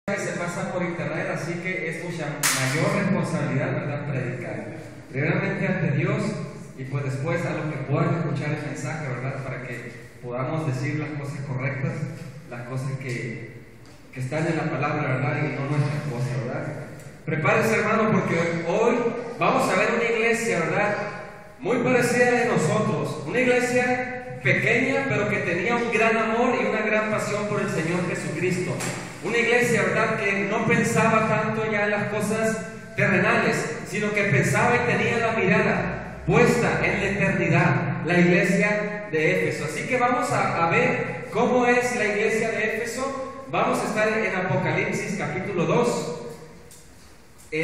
Se pasa por internet, así que es mucha mayor responsabilidad, ¿verdad?, predicar primeramente ante Dios y pues después a los que puedan escuchar el mensaje, ¿verdad?, para que podamos decir las cosas correctas, las cosas que están en la palabra, ¿verdad?, y no nuestras cosas, ¿verdad? Prepárense, hermano, porque hoy vamos a ver una iglesia, ¿verdad?, muy parecida a la de nosotros, una iglesia pequeña, pero que tenía un gran amor y una gran pasión por el Señor Jesucristo. Una iglesia, ¿verdad?, que no pensaba tanto ya en las cosas terrenales, sino que pensaba y tenía la mirada puesta en la eternidad, la iglesia de Éfeso. Así que vamos a ver cómo es la iglesia de Éfeso. Vamos a estar en Apocalipsis capítulo 2.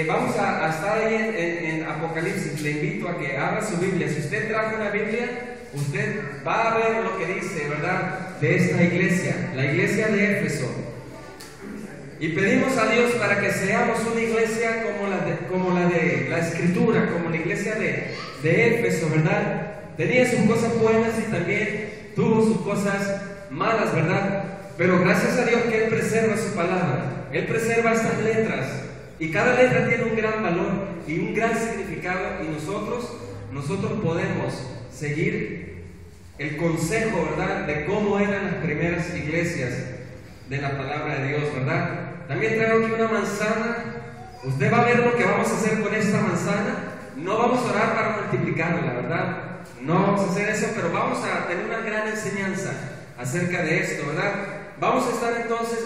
Vamos a estar ahí en Apocalipsis. Le invito a que abra su Biblia. Si usted trajo una Biblia, usted va a ver lo que dice, ¿verdad?, de esta iglesia, la iglesia de Éfeso. Y pedimos a Dios para que seamos una iglesia como la de la Escritura, como la iglesia de Éfeso, ¿verdad? Tenía sus cosas buenas y también tuvo sus cosas malas, ¿verdad? Pero gracias a Dios que Él preserva su palabra, Él preserva estas letras, y cada letra tiene un gran valor y un gran significado, y nosotros podemos seguir el consejo, ¿verdad?, de cómo eran las primeras iglesias de la palabra de Dios, ¿verdad? También traigo aquí una manzana. Usted va a ver lo que vamos a hacer con esta manzana. No vamos a orar para multiplicarla, ¿verdad? No vamos a hacer eso, pero vamos a tener una gran enseñanza acerca de esto, ¿verdad? Vamos a estar entonces,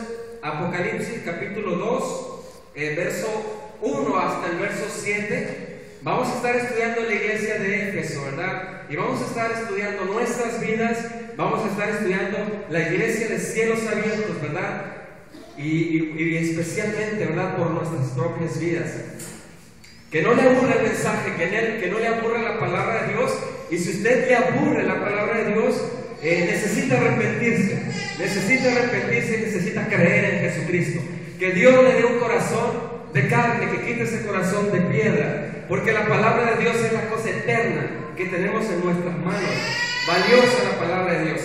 Apocalipsis capítulo 2, verso 1 hasta el verso 7. Vamos a estar estudiando la iglesia de Éfeso, ¿verdad? Y vamos a estar estudiando nuestras vidas. Vamos a estar estudiando la iglesia de cielos abiertos, ¿verdad? Y especialmente, ¿verdad?, por nuestras propias vidas. Que no le aburra el mensaje, que no le aburra la palabra de Dios. Y si usted le aburre la palabra de Dios, necesita arrepentirse, necesita creer en Jesucristo. Que Dios le dé un corazón de carne, que quite ese corazón de piedra, porque la palabra de Dios es la cosa eterna que tenemos en nuestras manos. Valiosa la palabra de Dios.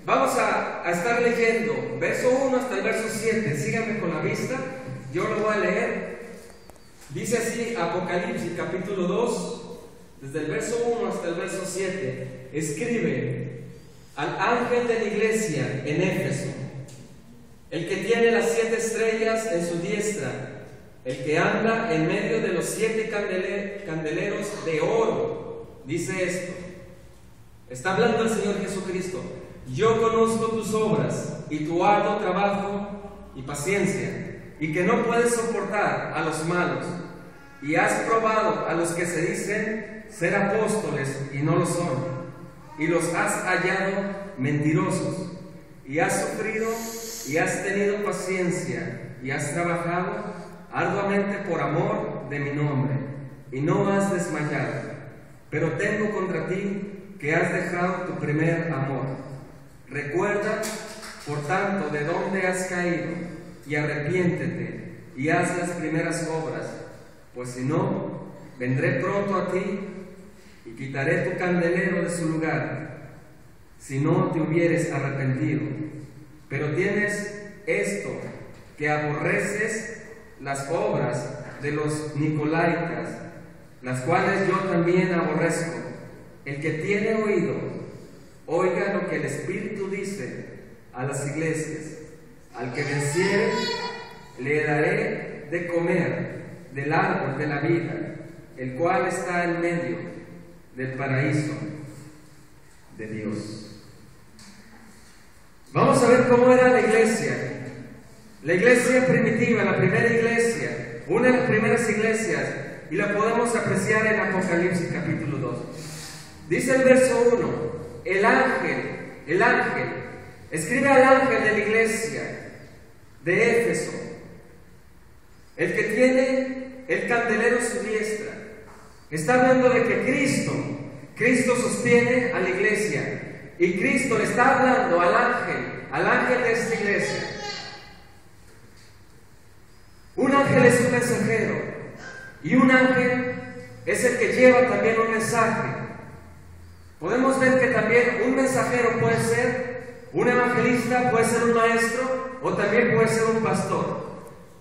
Vamos a estar leyendo verso 1 hasta el verso 7. Síganme con la vista, yo lo voy a leer. Dice así Apocalipsis capítulo 2, desde el verso 1 hasta el verso 7. Escribe al ángel de la iglesia en Éfeso, el que tiene las 7 estrellas en su diestra, el que anda en medio de los 7 candeleros de oro, dice esto. Está hablando el Señor Jesucristo. Yo conozco tus obras y tu arduo trabajo y paciencia, y que no puedes soportar a los malos, y has probado a los que se dicen ser apóstoles y no lo son, y los has hallado mentirosos, y has sufrido y has tenido paciencia, y has trabajado arduamente por amor de mi nombre, y no has desmayado. Pero tengo contra ti que has dejado tu primer amor. Recuerda, por tanto, de dónde has caído, y arrepiéntete, y haz las primeras obras, pues si no, vendré pronto a ti, y quitaré tu candelero de su lugar, si no te hubieres arrepentido. Pero tienes esto, que aborreces las obras de los nicolaitas, las cuales yo también aborrezco. El que tiene oído, oiga lo que el Espíritu dice a las iglesias. Al que venciere, le daré de comer del árbol de la vida, el cual está en medio del paraíso de Dios. Vamos a ver cómo era la iglesia primitiva, la primera iglesia, una de las primeras iglesias, y la podemos apreciar en Apocalipsis capítulo 2. Dice el verso 1, el ángel, escribe al ángel de la iglesia de Éfeso, el que tiene el candelero en su diestra. Está hablando de que Cristo sostiene a la iglesia, y Cristo le está hablando al ángel de esta iglesia. Un ángel es un mensajero, y un ángel es el que lleva también un mensaje. Podemos ver que también un mensajero puede ser un evangelista, puede ser un maestro, o también puede ser un pastor.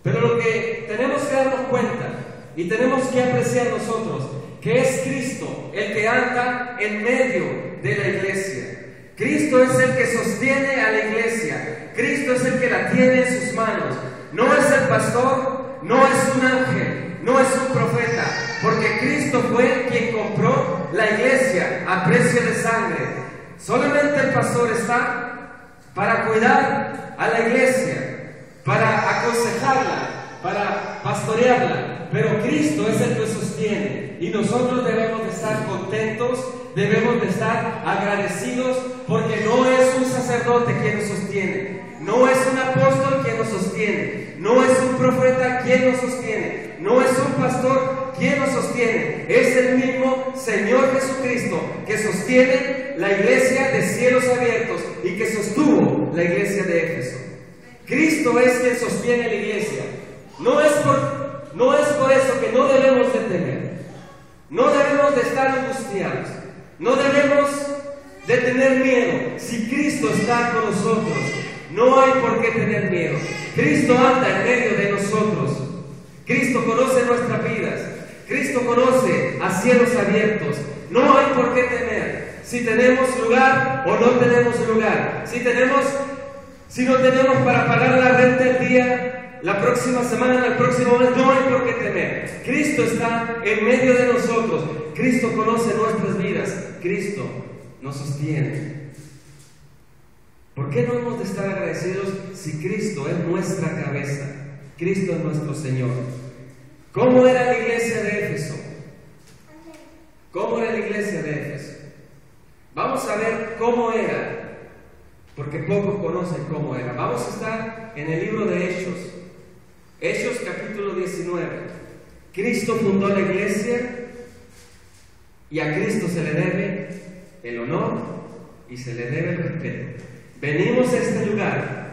Pero lo que tenemos que darnos cuenta y tenemos que apreciar nosotros, que es Cristo el que anda en medio de la iglesia. Cristo es el que sostiene a la iglesia. Cristo es el que la tiene en sus manos. No es el pastor, no es un ángel, no es un profeta, porque Cristo fue quien compró la iglesia a precio de sangre. Solamente el pastor está para cuidar a la iglesia, para aconsejarla, para pastorearla, pero Cristo es el que sostiene, y nosotros debemos de estar contentos, debemos de estar agradecidos, porque no es un sacerdote quien nos sostiene, no es un apóstol quien nos sostiene, no es un profeta quien nos sostiene, no es un pastor quien nos sostiene, es el mismo Señor Jesucristo que sostiene la iglesia de cielos abiertos y que sostuvo la iglesia de Éfeso. Cristo es quien sostiene la iglesia. No es por eso que no debemos de temer, no debemos de estar angustiados, no debemos de tener miedo. Si Cristo está con nosotros, no hay por qué tener miedo. Cristo anda en medio de nosotros. Cristo conoce nuestras vidas. Cristo conoce a cielos abiertos. No hay por qué temer. Si tenemos lugar o no tenemos lugar. Si no tenemos para pagar la renta el día, la próxima semana, el próximo mes, no hay por qué temer. Cristo está en medio de nosotros. Cristo conoce nuestras vidas. Cristo nos sostiene. ¿Por qué no hemos de estar agradecidos si Cristo es nuestra cabeza? Cristo es nuestro Señor. ¿Cómo era la iglesia de Éfeso? ¿Cómo era la iglesia de Éfeso? Vamos a ver cómo era, porque pocos conocen cómo era. Vamos a estar en el libro de Hechos. Hechos capítulo 19. Cristo fundó la iglesia y a Cristo se le debe el honor y se le debe el respeto. Venimos a este lugar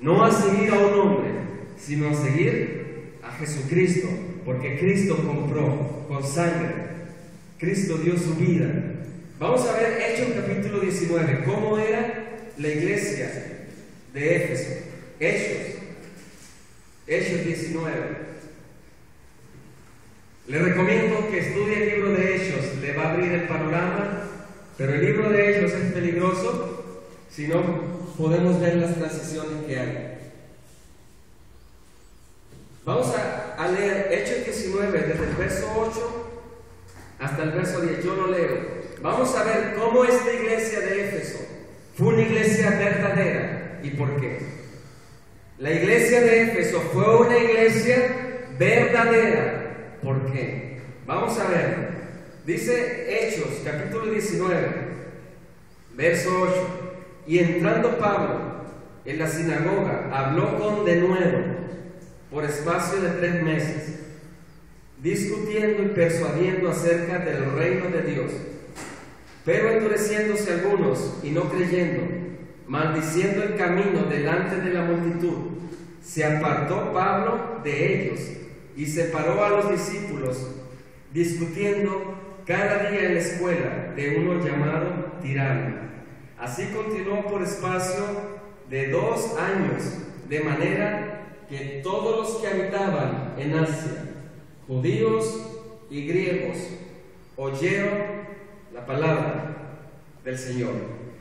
no a seguir a un hombre, sino a seguir a Jesucristo, porque Cristo compró con sangre. Cristo dio su vida. Vamos a ver Hechos capítulo 19, cómo era la iglesia de Éfeso. Hechos 19. Le recomiendo que estudie el libro de Hechos, le va a abrir el panorama, pero el libro de Hechos es peligroso. Si no, podemos ver las transiciones que hay. Vamos a leer Hechos 19, desde el verso 8 hasta el verso 10. Yo lo leo. Vamos a ver cómo esta iglesia de Éfeso fue una iglesia verdadera y por qué. La iglesia de Éfeso fue una iglesia verdadera. ¿Por qué? Vamos a ver. Dice Hechos, capítulo 19, verso 8. Y entrando Pablo en la sinagoga, habló con denuedo por espacio de 3 meses, discutiendo y persuadiendo acerca del reino de Dios. Pero endureciéndose algunos y no creyendo, maldiciendo el camino delante de la multitud, se apartó Pablo de ellos y separó a los discípulos, discutiendo cada día en la escuela de uno llamado Tirano. Así continuó por espacio de 2 años, de manera que todos los que habitaban en Asia, judíos y griegos, oyeron la palabra del Señor.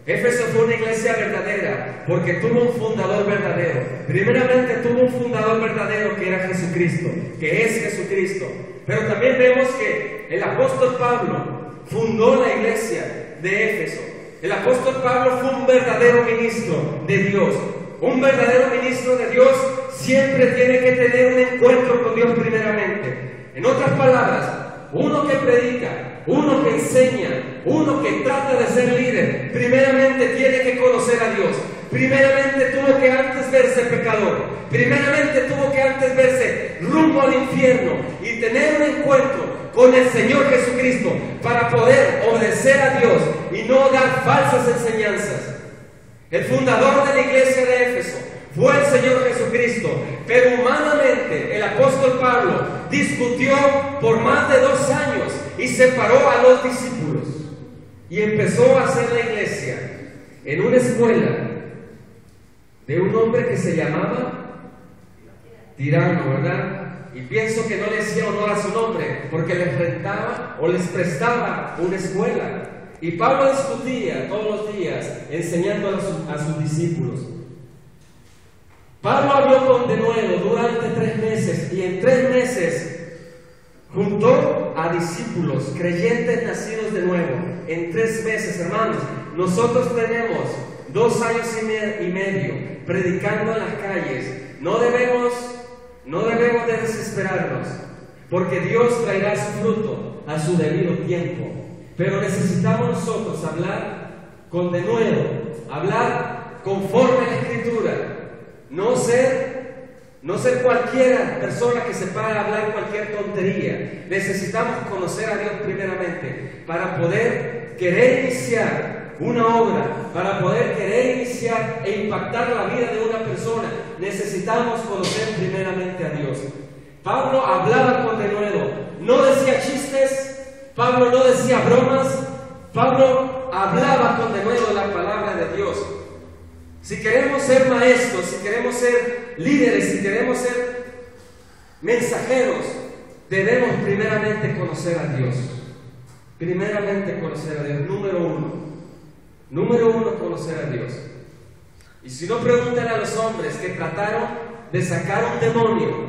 Éfeso fue una iglesia verdadera porque tuvo un fundador verdadero. Primeramente tuvo un fundador verdadero que era Jesucristo, que es Jesucristo. Pero también vemos que el apóstol Pablo fundó la iglesia de Éfeso. El apóstol Pablo fue un verdadero ministro de Dios. Un verdadero ministro de Dios siempre tiene que tener un encuentro con Dios primeramente. En otras palabras, uno que predica, uno que enseña, uno que trata de ser líder, primeramente tiene que conocer a Dios. Primeramente tuvo que antes verse pecador. Primeramente tuvo que antes verse rumbo al infierno y tener un encuentro con el Señor Jesucristo para poder obedecer a Dios y no dar falsas enseñanzas. El fundador de la iglesia de Éfeso fue el Señor Jesucristo, pero humanamente el apóstol Pablo discutió por más de 2 años y separó a los discípulos y empezó a hacer la iglesia en una escuela de un hombre que se llamaba tirano, ¿verdad? Y pienso que no le hacía honor a su nombre, porque les rentaba o les prestaba una escuela. Y Pablo discutía todos los días, enseñando a sus discípulos. Pablo habló con denuedo durante 3 meses, y en 3 meses juntó a discípulos, creyentes nacidos de nuevo. En 3 meses, hermanos, nosotros tenemos 2 años y medio predicando en las calles. No debemos de desesperarnos, porque Dios traerá su fruto a su debido tiempo. Pero necesitamos nosotros hablar con denuedo, hablar conforme a la Escritura, no ser cualquiera persona que se para a hablar cualquier tontería. Necesitamos conocer a Dios primeramente para poder querer iniciar una obra, para poder querer iniciar e impactar la vida de una persona. Necesitamos conocer primeramente a Dios. Pablo hablaba con denuedo, no decía chistes, Pablo no decía bromas, Pablo hablaba con denuedo la palabra de Dios. Si queremos ser maestros, si queremos ser líderes, si queremos ser mensajeros, debemos primeramente conocer a Dios. Primeramente conocer a Dios, número uno, conocer a Dios. Y si no, preguntan a los hombres que trataron de sacar un demonio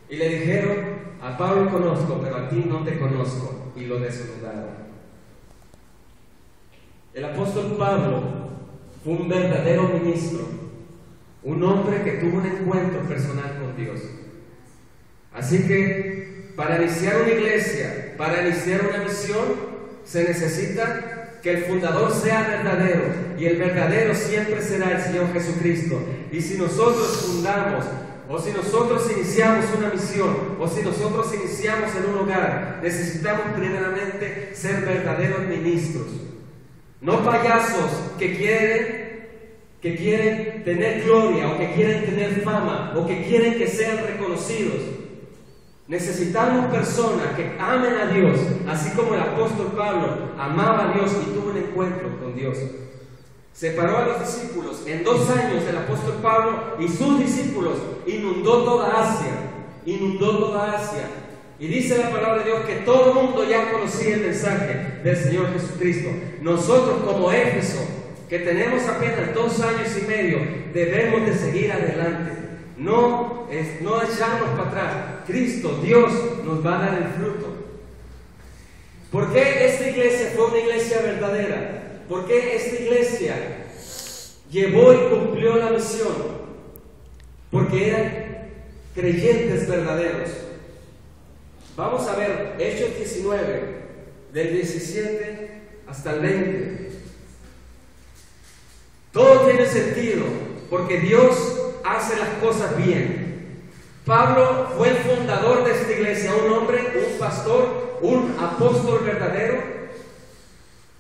y le dijeron: a Pablo conozco, pero a ti no te conozco, y lo desnudaron. El apóstol Pablo fue un verdadero ministro, un hombre que tuvo un encuentro personal con Dios. Así que para iniciar una iglesia, para iniciar una misión, se necesita que el fundador sea verdadero, y el verdadero siempre será el Señor Jesucristo. Y si nosotros fundamos, o si nosotros iniciamos una misión, o si nosotros iniciamos en un hogar, necesitamos primeramente ser verdaderos ministros, no payasos que quieren tener gloria, o que quieren tener fama, o que quieren que sean reconocidos. Necesitamos personas que amen a Dios, así como el apóstol Pablo amaba a Dios y tuvo un encuentro con Dios. Separó a los discípulos. En 2 años el apóstol Pablo y sus discípulos inundó toda Asia. Y dice la palabra de Dios que todo el mundo ya conocía el mensaje del Señor Jesucristo. Nosotros, como Éfeso, que tenemos apenas 2 años y medio, debemos de seguir adelante, no echarnos para atrás. Cristo, Dios, nos va a dar el fruto. ¿Por qué esta iglesia fue una iglesia verdadera? ¿Por qué esta iglesia llevó y cumplió la misión? Porque eran creyentes verdaderos. Vamos a ver Hechos 19, del 17 hasta el 20. Todo tiene sentido, porque Dios hace las cosas bien. Pablo fue el fundador de esta iglesia, un hombre, un pastor, un apóstol verdadero.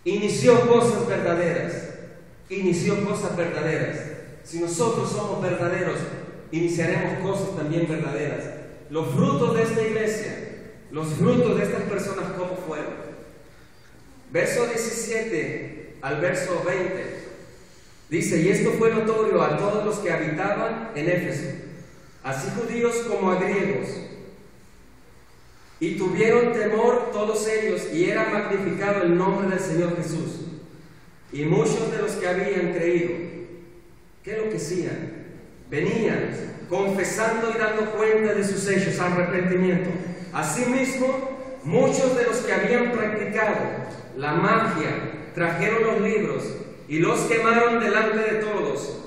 Inició cosas verdaderas. Si nosotros somos verdaderos, iniciaremos cosas también verdaderas. Los frutos de esta iglesia, los frutos de estas personas, ¿cómo fueron? Verso 17 al verso 20 dice: y esto fue notorio a todos los que habitaban en Éfeso, así judíos como a griegos, y tuvieron temor todos ellos, y era magnificado el nombre del Señor Jesús. Y muchos de los que habían creído, ¿qué es lo que hacían? Venían confesando y dando cuenta de sus hechos, arrepentimiento. Asimismo, muchos de los que habían practicado la magia trajeron los libros y los quemaron delante de todos,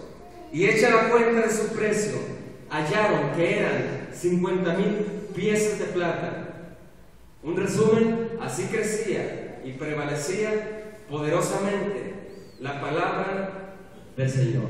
y hecha la cuenta de su precio, hallaron que eran 50,000 piezas de plata. Un resumen: así crecía y prevalecía poderosamente la palabra del Señor.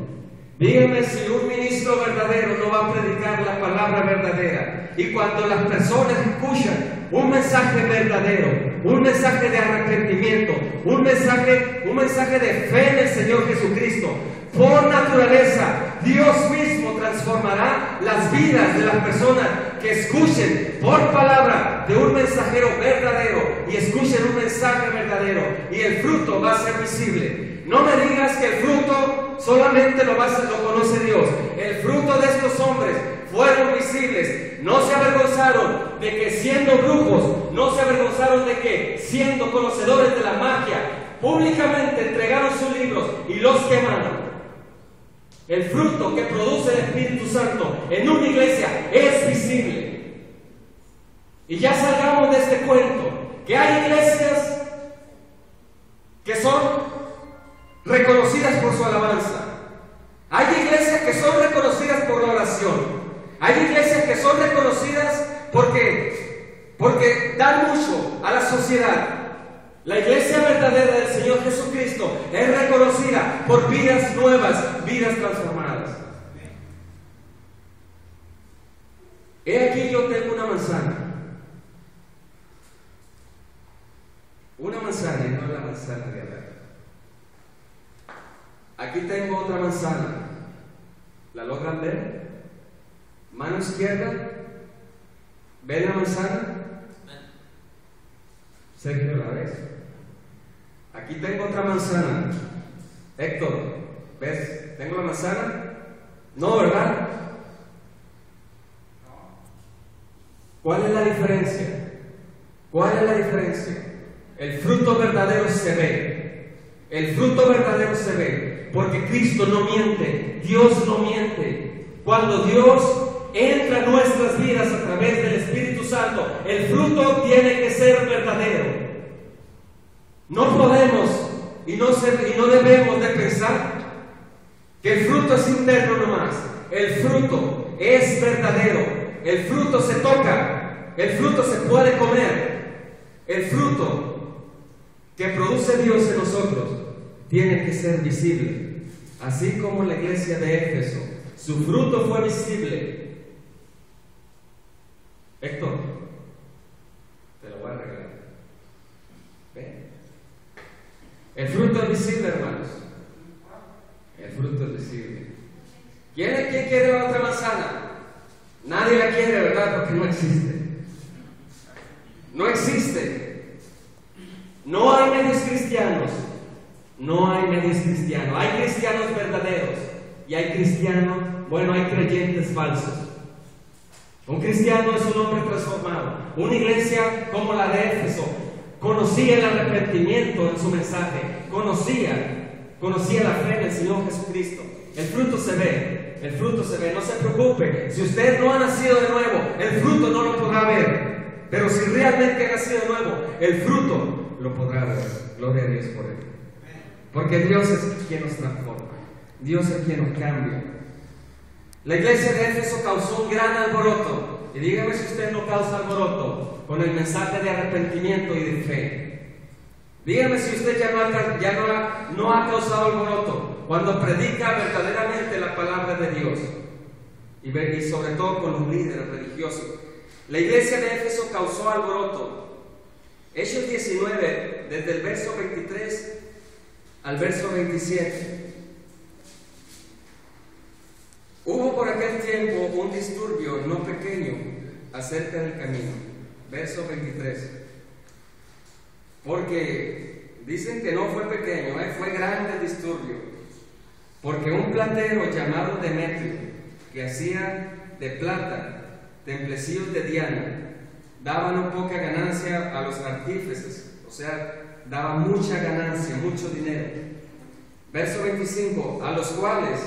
Dígame si un ministro verdadero no va a predicar la palabra verdadera. Y cuando las personas escuchan un mensaje verdadero, un mensaje de arrepentimiento, un mensaje de fe en el Señor Jesucristo, por naturaleza, Dios mismo transformará las vidas de las personas que escuchen por palabra de un mensajero verdadero y escuchen un mensaje verdadero, y el fruto va a ser visible. No me digas que el fruto solamente lo conoce Dios. El fruto de estos hombres fueron visibles visibles, no se avergonzaron de que siendo brujos, no se avergonzaron de que siendo conocedores de la magia, públicamente entregaron sus libros y los quemaron. El fruto que produce el Espíritu Santo en una iglesia es visible. Y ya salgamos de este cuento, que hay iglesias que son reconocidas por su alabanza. Hay iglesias que son reconocidas por la oración. Hay iglesias que son reconocidas porque dan mucho a la sociedad. La iglesia verdadera del Señor Jesucristo es reconocida por vidas nuevas, vidas transformadas. He aquí yo tengo una manzana. Una manzana y no la manzana de Adán. Aquí tengo otra manzana. ¿La logran ver? Mano izquierda. ¿Ven la manzana? Sergio, ¿la ves? Aquí tengo otra manzana. Héctor, ¿ves? ¿Tengo la manzana? No, ¿verdad? ¿Cuál es la diferencia? ¿Cuál es la diferencia? El fruto verdadero se ve. El fruto verdadero se ve. Porque Cristo no miente. Dios no miente. Cuando Dios entra en nuestras vidas a través del Espíritu Santo, el fruto tiene que ser verdadero. No podemos y no debemos de pensar que el fruto es interno nomás. El fruto es verdadero. El fruto se toca. El fruto se puede comer. El fruto que produce Dios en nosotros tiene que ser visible. Así como la iglesia de Éfeso, su fruto fue visible. Héctor, te lo voy a regalar. ¿Ven? El fruto es visible, hermanos. El fruto es visible. ¿Quién quiere la otra manzana? Nadie la quiere, ¿verdad? Porque no existe. No existe. No hay medios cristianos. No hay medios cristianos. Hay cristianos verdaderos y hay cristianos, hay creyentes falsos. Un cristiano es un hombre transformado. Una iglesia como la de Éfeso conocía el arrepentimiento en su mensaje, conocía la fe en el Señor Jesucristo. El fruto se ve, el fruto se ve. No se preocupe, si usted no ha nacido de nuevo, el fruto no lo podrá ver. Pero si realmente ha nacido de nuevo, el fruto lo podrá ver. Gloria a Dios por él. Porque Dios es quien nos transforma. Dios es quien nos cambia. La iglesia de Éfeso causó un gran alboroto. Y dígame si usted no causa alboroto con el mensaje de arrepentimiento y de fe. Dígame si usted ya no ha causado alboroto cuando predica verdaderamente la palabra de Dios. Y sobre todo con los líderes religiosos. La iglesia de Éfeso causó alboroto. Hechos 19, desde el verso 23 al verso 27. Hubo por aquel tiempo un disturbio no pequeño acerca del camino. Verso 23. Porque dicen que no fue pequeño, fue grande el disturbio. Porque un platero llamado Demetrio, que hacía de plata templecillos de Diana, daba no poca ganancia a los artífices, o sea, daba mucha ganancia, mucho dinero. Verso 25, a los cuales,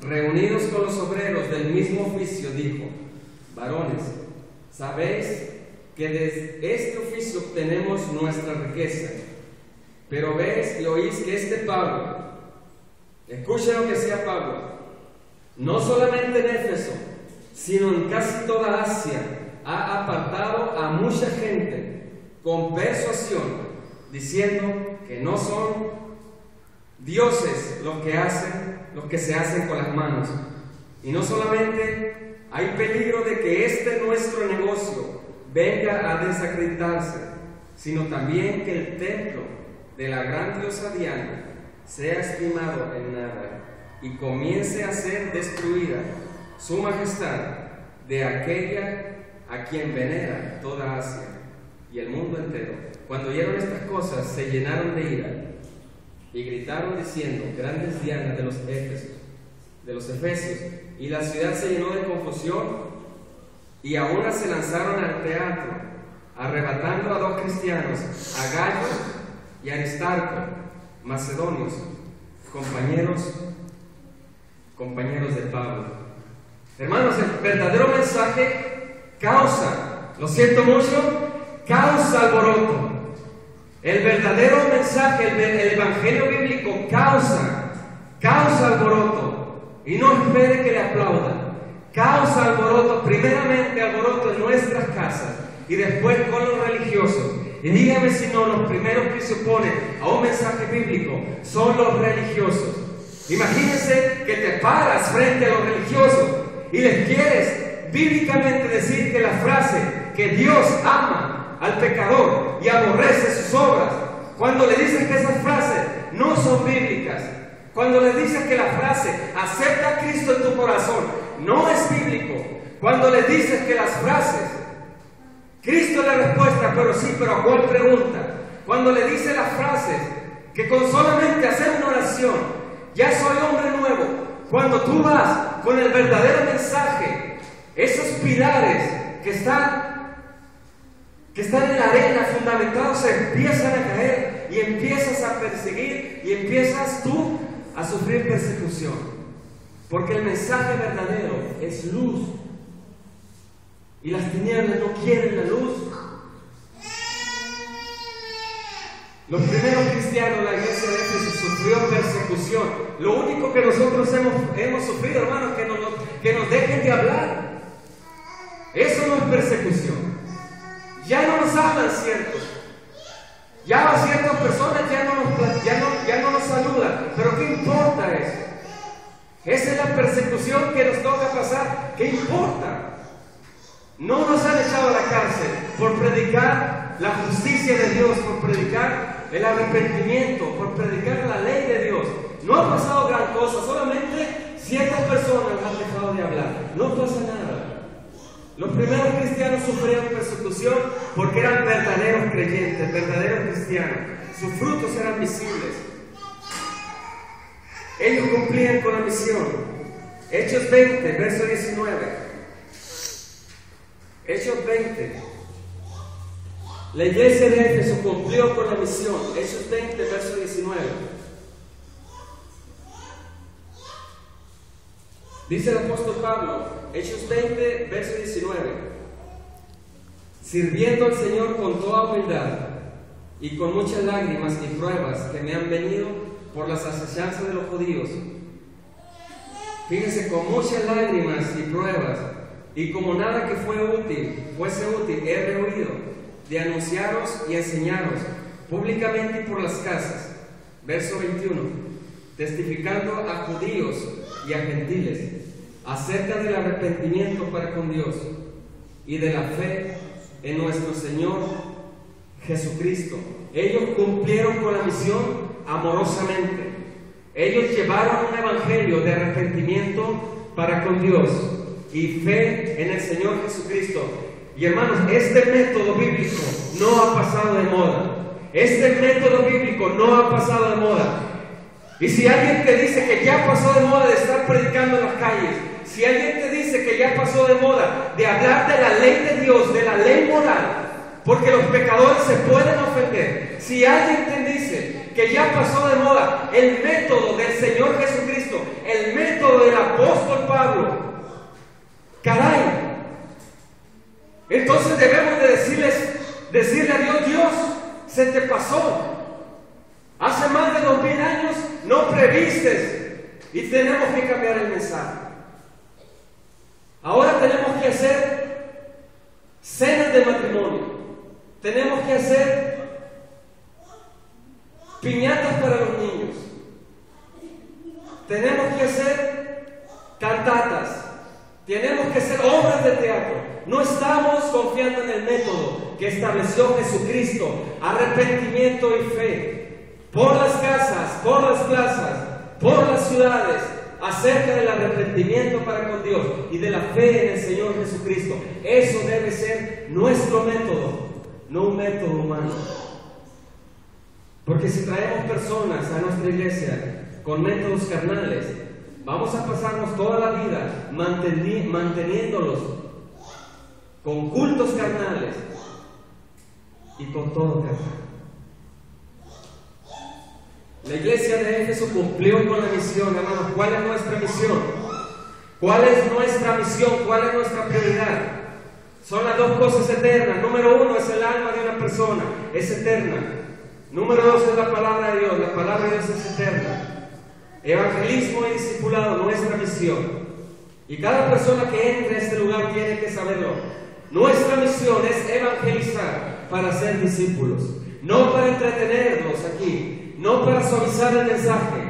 reunidos con los obreros del mismo oficio, dijo: varones, sabéis que de este oficio obtenemos nuestra riqueza, pero veis y oís que este Pablo, escuchen lo que decía Pablo, no solamente en Éfeso, sino en casi toda Asia, ha apartado a mucha gente con persuasión, diciendo que no son dioses los que se hacen con las manos. Y no solamente hay peligro de que nuestro negocio venga a desacreditarse, sino también que el templo de la gran diosa Diana sea estimado en nada y comience a ser destruida su majestad de aquella a quien venera toda Asia y el mundo entero. Cuando oyeron estas cosas, se llenaron de ira y gritaron diciendo: grandes Dianas de los Efesios. Y la ciudad se llenó de confusión y a una se lanzaron al teatro, arrebatando a 2 cristianos, a Gallo y Aristarco, macedonios, compañeros de Pablo. Hermanos, el verdadero mensaje causa, lo siento mucho, causa alboroto. El verdadero mensaje, el evangelio bíblico causa alboroto. Y no espere que le aplaudan. Causa alboroto, primeramente alboroto en nuestras casas y después con los religiosos. Y dígame si no, los primeros que se oponen a un mensaje bíblico son los religiosos. Imagínense que te paras frente a los religiosos y les quieres bíblicamente decir que la frase que Dios ama al pecador y aborrece sus obras, cuando le dices que esas frases no son bíblicas, cuando le dices que la frase acepta a Cristo en tu corazón no es bíblico, cuando le dices que las frases Cristo es la respuesta, pero ¿a cuál pregunta? Cuando le dice las frases que con solamente hacer una oración ya soy hombre nuevo, cuando tú vas con el verdadero mensaje, esos pilares que están en la arena fundamentados se empiezan a caer y empiezas a perseguir y empiezas tú a sufrir persecución, porque el mensaje verdadero es luz y las tinieblas no quieren la luz. Los primeros cristianos, la iglesia de Éfeso, sufrió persecución. Lo único que nosotros hemos sufrido, hermanos, que nos dejen de hablar. Eso no es persecución. Ya no nos hablan ciertos. Ya ciertas personas ya no nos saludan. Pero ¿qué importa eso? Esa es la persecución que nos toca pasar. ¿Qué importa? No nos han echado a la cárcel por predicar la justicia de Dios, por predicar el arrepentimiento, por predicar la ley de Dios. No ha pasado gran cosa, solamente ciertas personas han dejado de hablar. No pasa nada. Los primeros cristianos sufrieron persecución porque eran verdaderos creyentes, verdaderos cristianos. Sus frutos eran visibles. Ellos cumplían con la misión. Hechos 20, verso 19. Hechos 20. La iglesia de Éfeso cumplió con la misión. Hechos 20, verso 19. Dice el apóstol Pablo, Hechos 20, verso 19. Sirviendo al Señor con toda humildad y con muchas lágrimas y pruebas que me han venido por las asechanzas de los judíos. Fíjense, con muchas lágrimas y pruebas, y como nada que fuese útil, he rehuido de anunciaros y enseñaros públicamente y por las casas. Verso 21. Testificando a judíos y a gentiles acerca del arrepentimiento para con Dios y de la fe en nuestro Señor Jesucristo. Ellos cumplieron con la misión amorosamente. Ellos llevaron un evangelio de arrepentimiento para con Dios y fe en el Señor Jesucristo. Y hermanos, este método bíblico no ha pasado de moda. Este método bíblico no ha pasado de moda. Y si alguien te dice que ya pasó de moda de estar predicando en las calles, si alguien te dice que ya pasó de moda de hablar de la ley de Dios, de la ley moral, porque los pecadores se pueden ofender, si alguien te dice que ya pasó de moda el método del Señor Jesucristo, el método del apóstol Pablo, caray, entonces debemos de decirle a Dios: Dios, se te pasó. Hace más de 2000 años no previstes y tenemos que cambiar el mensaje. Ahora tenemos que hacer cenas de matrimonio, tenemos que hacer piñatas para los niños, tenemos que hacer cantatas, tenemos que hacer obras de teatro. No estamos confiando en el método que estableció Jesucristo, arrepentimiento y fe. Por las casas, por las plazas, por las ciudades, acerca del arrepentimiento para con Dios y de la fe en el Señor Jesucristo. Eso debe ser nuestro método, no un método humano. Porque si traemos personas a nuestra iglesia con métodos carnales, vamos a pasarnos toda la vida manteniéndolos con cultos carnales y con todo carnal. La iglesia de Éfeso cumplió con la misión, hermanos. ¿Cuál es nuestra misión? ¿Cuál es nuestra misión? ¿Cuál es nuestra prioridad? Son las dos cosas eternas. Número uno es el alma de una persona, es eterna. Número dos es la palabra de Dios. La palabra de Dios es eterna. Evangelismo y discipulado, nuestra misión. Y cada persona que entre a este lugar tiene que saberlo. Nuestra misión es evangelizar para ser discípulos. No para entretenerlos aquí, no para suavizar el mensaje.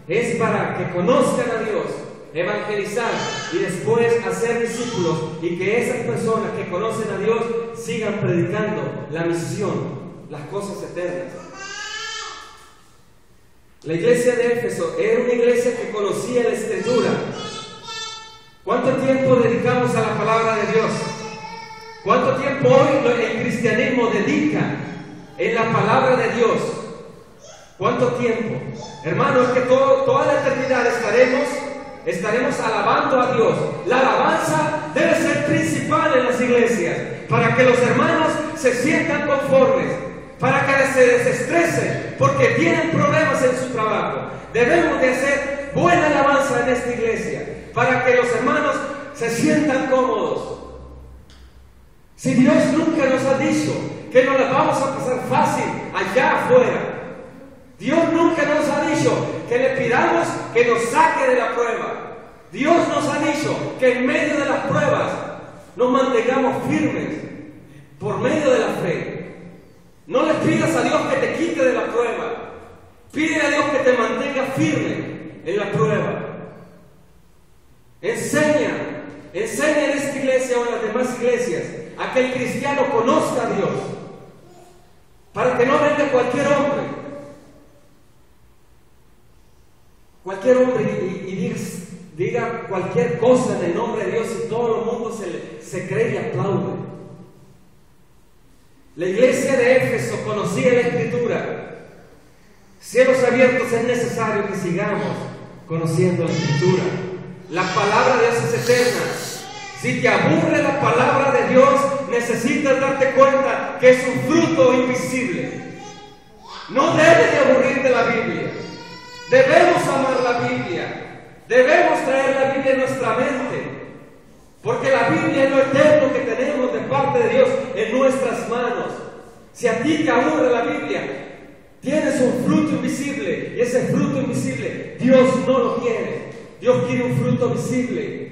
Es para que conozcan a Dios, evangelizar y después hacer discípulos, y que esas personas que conocen a Dios sigan predicando la misión, las cosas eternas. La iglesia de Éfeso era una iglesia que conocía la Escritura. ¿Cuánto tiempo dedicamos a la palabra de Dios? ¿Cuánto tiempo hoy el cristianismo dedica en la palabra de Dios? ¿Cuánto tiempo? Hermanos, que toda la eternidad estaremos alabando a Dios. La alabanza debe ser principal en las iglesias, para que los hermanos se sientan conformes, para que se desestresen porque tienen problemas en su trabajo. Debemos de hacer buena alabanza en esta iglesia, para que los hermanos se sientan cómodos. Si Dios nunca nos ha dicho que nos la vamos a pasar fácil allá afuera, Dios nunca nos ha dicho que le pidamos que nos saque de la prueba. Dios nos ha dicho que en medio de las pruebas nos mantengamos firmes por medio de la fe. No le pidas a Dios que te quite de la prueba. Pide a Dios que te mantenga firme en la prueba. Enseña en esta iglesia o en las demás iglesias a que el cristiano conozca a Dios, para que no venga cualquier hombre y diga cualquier cosa en el nombre de Dios y todo el mundo se cree y aplaude. La iglesia de Éfeso conocía la Escritura. Cielos abiertos, es necesario que sigamos conociendo la Escritura. La palabra de Dios es eterna. Si te aburre la palabra de Dios, necesitas darte cuenta que es un fruto invisible. No debe de aburrirte la Biblia. Debemos amar la Biblia. Debemos traer la Biblia en nuestra mente, porque la Biblia es lo eterno que tenemos de parte de Dios en nuestras manos. Si a ti te aburre la Biblia, tienes un fruto invisible, y ese fruto invisible Dios no lo quiere. Dios quiere un fruto visible,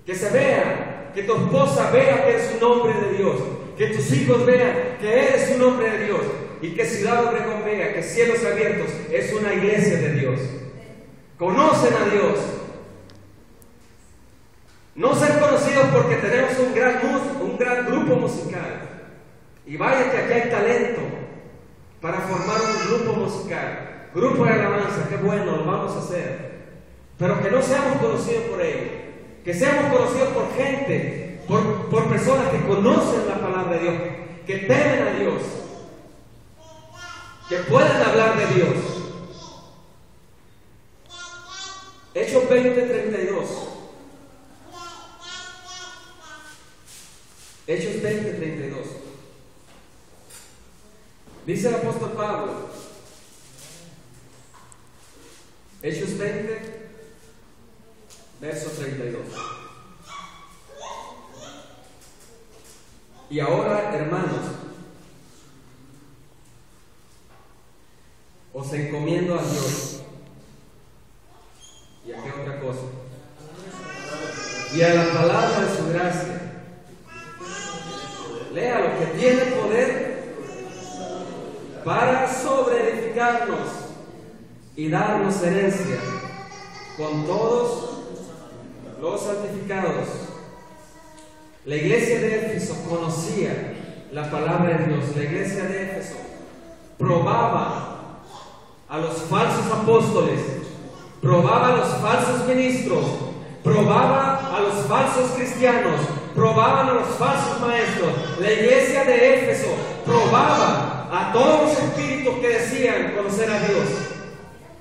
que se vea, que tu esposa vea que eres un hombre de Dios, que tus hijos vean que eres un hombre de Dios, y que Ciudad Obregón vea que Cielos Abiertos es una iglesia de Dios. Conocen a Dios. No ser conocidos porque tenemos un gran grupo musical. Y vaya que aquí hay talento para formar un grupo musical, grupo de alabanza. Qué bueno, lo vamos a hacer. Pero que no seamos conocidos por ellos, que seamos conocidos por gente, por personas que conocen la palabra de Dios, que temen a Dios, que puedan hablar de Dios. Hechos 20:32. Hechos 20:32. Dice el apóstol Pablo, Hechos 20, verso 32. Y ahora, hermanos, os encomiendo a Dios. ¿Y a qué otra cosa? Y a la palabra de su gracia. Léalo, que tiene poder para sobreedificarnos y darnos herencia con todos los santificados. La iglesia de Éfeso conocía la palabra de Dios. La iglesia de Éfeso probaba a los falsos apóstoles, probaba a los falsos ministros, probaba a los falsos cristianos, probaban a los falsos maestros. La iglesia de Éfeso probaba a todos los espíritus que decían conocer a Dios,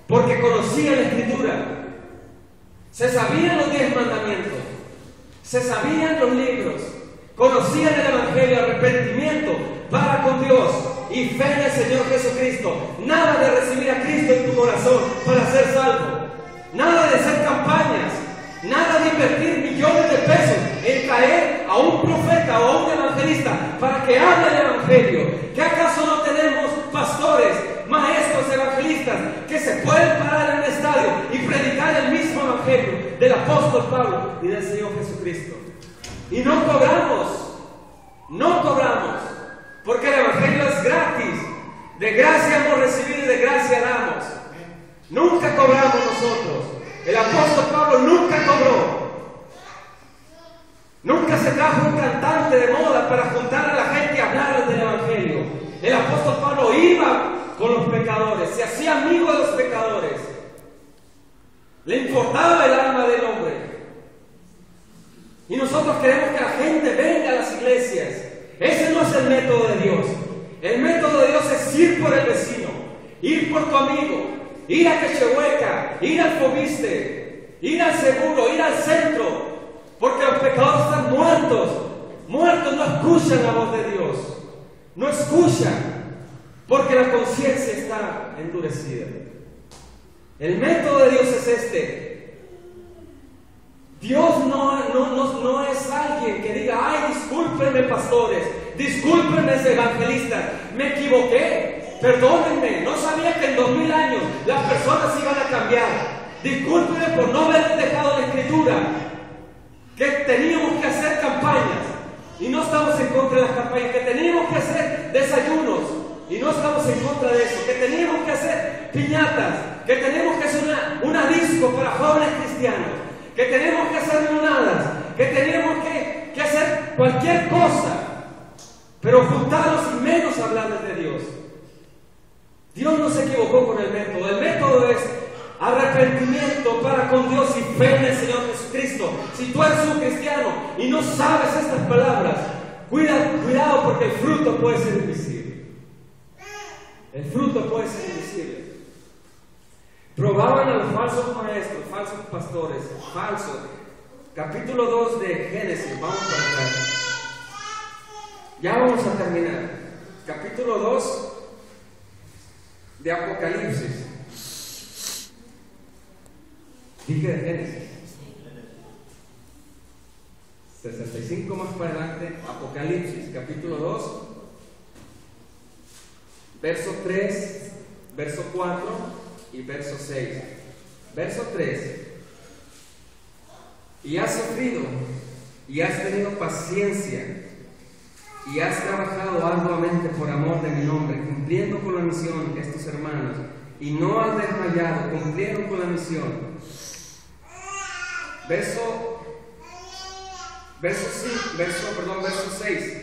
porque conocían la Escritura. Se sabían los 10 mandamientos, se sabían los libros, conocían el Evangelio, arrepentimiento para con Dios y fe en el Señor Jesucristo. Nada de recibir a Cristo en tu corazón para ser salvo. Nada de hacer campañas. Nada de invertir millones de pesos en traer a un profeta o a un evangelista para que hable el Evangelio. ¿Qué acaso no tenemos pastores, maestros, evangelistas que se pueden parar en el estadio y predicar el mismo Evangelio del apóstol Pablo y del Señor Jesucristo? Y no cobramos, porque el Evangelio es gratis. De gracia hemos recibido y de gracia damos. Nunca cobramos nosotros. El apóstol Pablo nunca cobró. Nunca se trajo un cantante de moda para juntar a la gente y hablarles del Evangelio. El apóstol Pablo iba con los pecadores, se hacía amigo de los pecadores. Le importaba el alma del hombre. Y nosotros queremos que la gente venga a las iglesias. Ese no es el método de Dios. El método de Dios es ir por el vecino, ir por tu amigo, ir a Quechehueca, ir al Fobiste, ir al Seguro, ir al centro, porque los pecadores están muertos, no escuchan la voz de Dios, no escuchan, porque la conciencia está endurecida. El método de Dios es este. Dios no es alguien que diga: ay, discúlpenme pastores, discúlpenme evangelistas, me equivoqué, perdónenme, no sabía que en 2000 años las personas iban a cambiar. Discúlpenme por no haber dejado la Escritura, que teníamos que hacer campañas, y no estamos en contra de las campañas, que teníamos que hacer desayunos, y no estamos en contra de eso, que teníamos que hacer piñatas, que tenemos que hacer una disco para jóvenes cristianos, que tenemos que hacer lunadas, que tenemos que hacer cualquier cosa, pero juntarnos y menos hablarles de Dios. Dios no se equivocó con el método. El método es arrepentimiento para con Dios y fe en el Señor Jesucristo. Si tú eres un cristiano y no sabes estas palabras, cuidado, porque el fruto puede ser invisible. El fruto puede ser invisible. Probaban a los falsos maestros, falsos pastores, falsos. Capítulo 2 de Génesis, vamos para atrás. Ya vamos a terminar. Capítulo 2 de Apocalipsis. Dije de Génesis. 65 más para adelante, Apocalipsis, capítulo 2, verso 3, verso 4 y verso 6. Verso 3. Y has sufrido, y has tenido paciencia, y has trabajado arduamente por amor de mi nombre, cumpliendo con la misión, estos hermanos, y no has desmayado, cumplieron con la misión. Verso 6.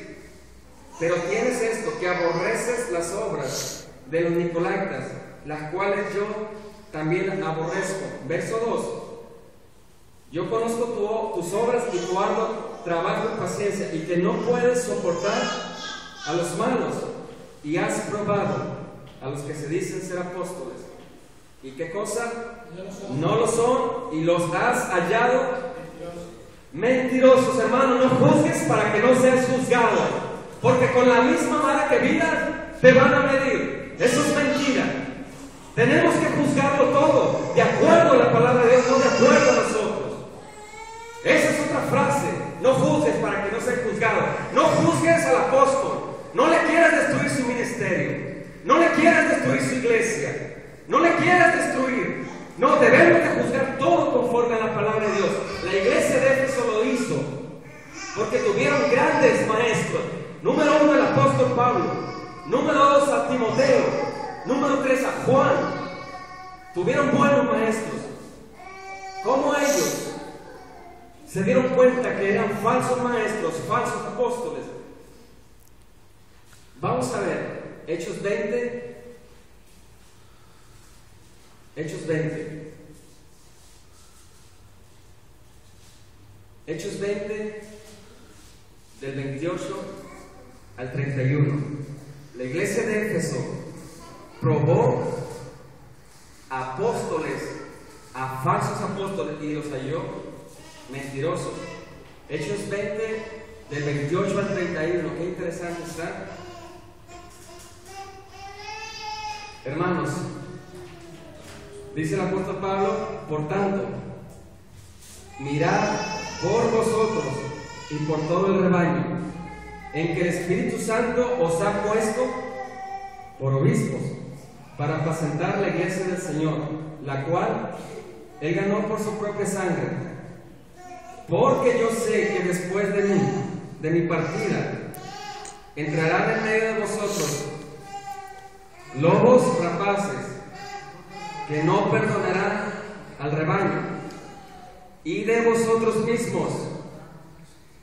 Pero tienes esto, que aborreces las obras de los nicolaítas, las cuales yo también aborrezco. Verso 2. Yo conozco tus obras y tu arduo trabajo y paciencia, y que no puedes soportar a los malos, y has probado a los que se dicen ser apóstoles. ¿Y qué cosa? No lo son, y los has hallado mentirosos. Hermano, no juzgues para que no seas juzgado, porque con la misma vara que midas te van a medir. Eso es mentira. Tenemos que juzgarlo todo de acuerdo a la palabra de Dios, no de acuerdo a nosotros. Esa es otra frase: no juzgues para que no seas juzgado. No juzgues al apóstol, no le quieras destruir su ministerio, no le quieras destruir su iglesia, no le quieras destruir. No, debemos de juzgar todo conforme a la palabra de Dios. La iglesia de Éfeso lo hizo porque tuvieron grandes maestros. Número 1, el apóstol Pablo. Número 2, a Timoteo. Número 3, a Juan. Tuvieron buenos maestros. ¿Cómo ellos se dieron cuenta que eran falsos maestros, falsos apóstoles? Vamos a ver Hechos 20. Hechos 20. Hechos 20, del 28 al 31. La iglesia de Éfeso probó apóstoles, a falsos apóstoles, y los halló mentirosos. Hechos 20, del 28 al 31. ya irnos, qué interesante está. Hermanos, dice el apóstol Pablo, por tanto, mirad por vosotros y por todo el rebaño, en que el Espíritu Santo os ha puesto por obispos, para apacentar la iglesia del Señor, la cual Él ganó por su propia sangre. Porque yo sé que después de mi partida, entrarán en medio de vosotros lobos rapaces, que no perdonarán al rebaño, y de vosotros mismos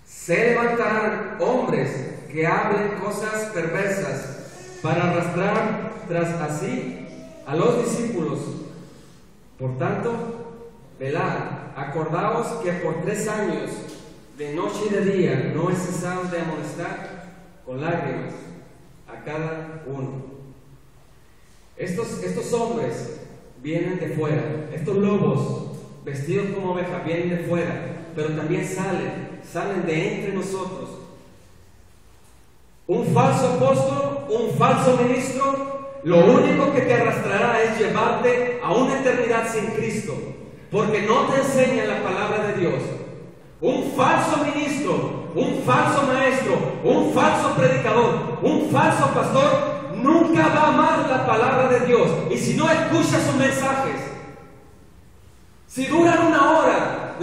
se levantarán hombres que hablen cosas perversas, para arrastrar tras así a los discípulos. Por tanto, velad, acordaos que por 3 años, de noche y de día, no he cesado de amonestar con lágrimas a cada uno. Estos hombres vienen de fuera, estos lobos vestidos como ovejas vienen de fuera, pero también salen de entre nosotros. Un falso apóstol, un falso ministro, lo único que te arrastrará es llevarte a una eternidad sin Cristo, porque no te enseña la palabra de Dios. Un falso ministro, un falso maestro, un falso predicador, un falso pastor, nunca va a amar la palabra de Dios. Y si no escucha sus mensajes, si duran 1 hora,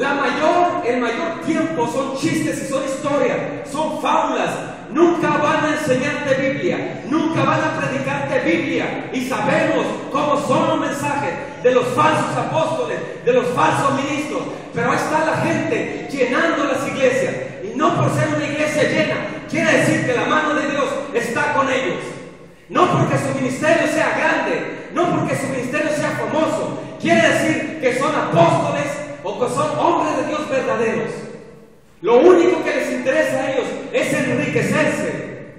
el mayor tiempo son chistes y son historias, son fábulas. Nunca van a enseñarte Biblia, nunca van a predicarte Biblia. Y sabemos cómo son los mensajes de los falsos apóstoles, de los falsos ministros. Pero ahí está la gente llenando las iglesias. Y no por ser una iglesia llena, quiere decir que la mano de Dios está con ellos. No porque su ministerio sea grande, no porque su ministerio sea famoso, quiere decir que son apóstoles o que son hombres de Dios verdaderos. Lo único que les interesa a ellos es enriquecerse.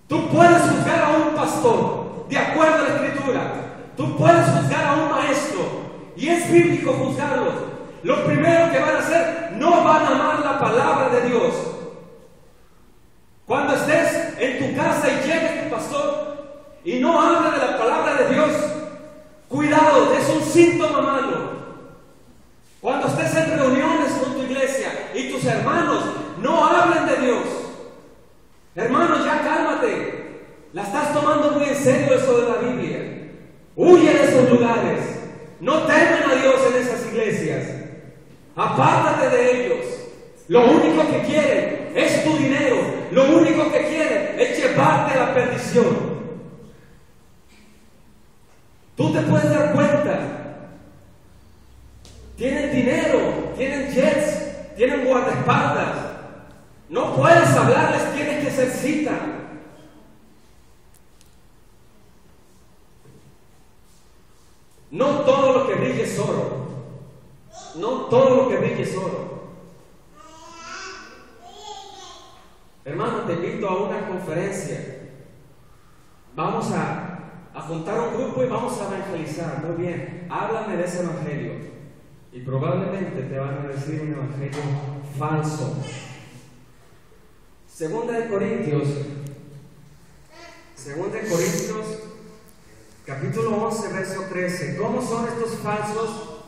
Tú puedes juzgar a un pastor de acuerdo a la Escritura. Tú puedes juzgar a un maestro, y es bíblico juzgarlos. Lo primero que van a hacer, no van a amar la palabra de Dios. Cuando estés en tu casa y llegue tu pastor y no hable de la palabra de Dios, cuidado, es un síntoma malo. Cuando estés en reuniones con tu iglesia y tus hermanos no hablen de Dios, hermanos, ya cálmate. La estás tomando muy en serio eso de la Biblia. Huye de esos lugares. No temen a Dios en esas iglesias. Apártate de ellos. Lo único que quieren es tu dinero. Lo único que quieren es llevarte a la perdición. Tú te puedes dar cuenta. Tienen dinero, tienen jets, tienen guardaespaldas. No puedes hablarles, tienes que hacer cita. No todo lo que brille es oro. No todo lo que brille es oro. Hermano, te invito a una conferencia. Vamos a juntar un grupo y vamos a evangelizar. Muy bien, háblame de ese evangelio. Y probablemente te van a decir un evangelio falso. Segunda de Corintios, capítulo 11, verso 13. ¿Cómo son estos falsos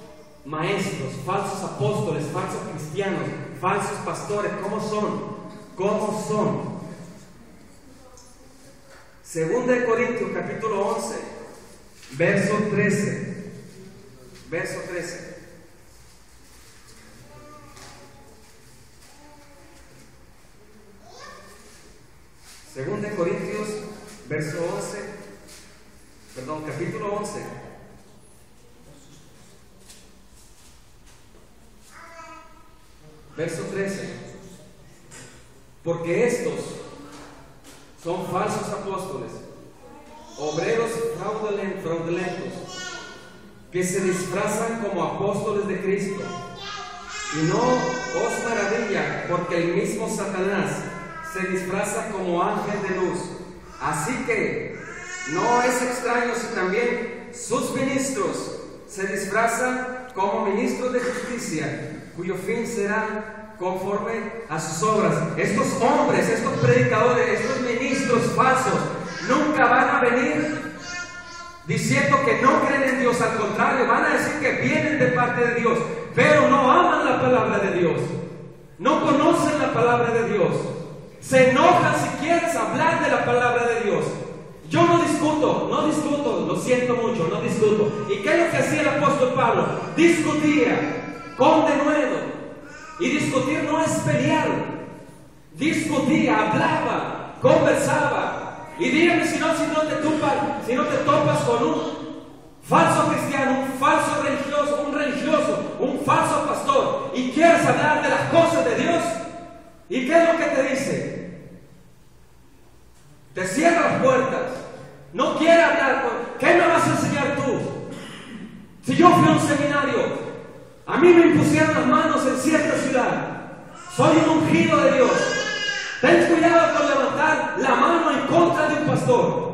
maestros, falsos apóstoles, falsos cristianos, falsos pastores? ¿Cómo son? ¿Cómo son? Segunda de Corintios, capítulo 11, verso 13. Verso 13. Segunda de Corintios, capítulo 11. Verso 13. Porque estos son falsos apóstoles, obreros fraudulentos, que se disfrazan como apóstoles de Cristo. Y no os maravilla, porque el mismo Satanás se disfraza como ángel de luz. Así que no es extraño si también sus ministros se disfrazan como ministros de justicia, cuyo fin será conforme a sus obras. Estos hombres, estos predicadores, estos ministros falsos, nunca van a venir diciendo que no creen en Dios. Al contrario, van a decir que vienen de parte de Dios, pero no aman la palabra de Dios, no conocen la palabra de Dios, se enojan si quieres hablar de la palabra de Dios. Yo no discuto, lo siento mucho, no discuto. ¿Y qué es lo que hacía el apóstol Pablo? Discutía con denuedo. Y discutir no es pelear. Discutía, hablaba, conversaba. Y dígame si no te topas con un falso cristiano, un falso religioso, un falso pastor, y quieres hablar de las cosas de Dios. ¿Y qué es lo que te dice? Te cierra las puertas, no quiere hablar. ¿Qué me vas a enseñar tú? Si yo fui a un seminario, a mí me impusieron las manos en cierta ciudad, soy un ungido de Dios. Ten cuidado con levantar la mano en contra de un pastor.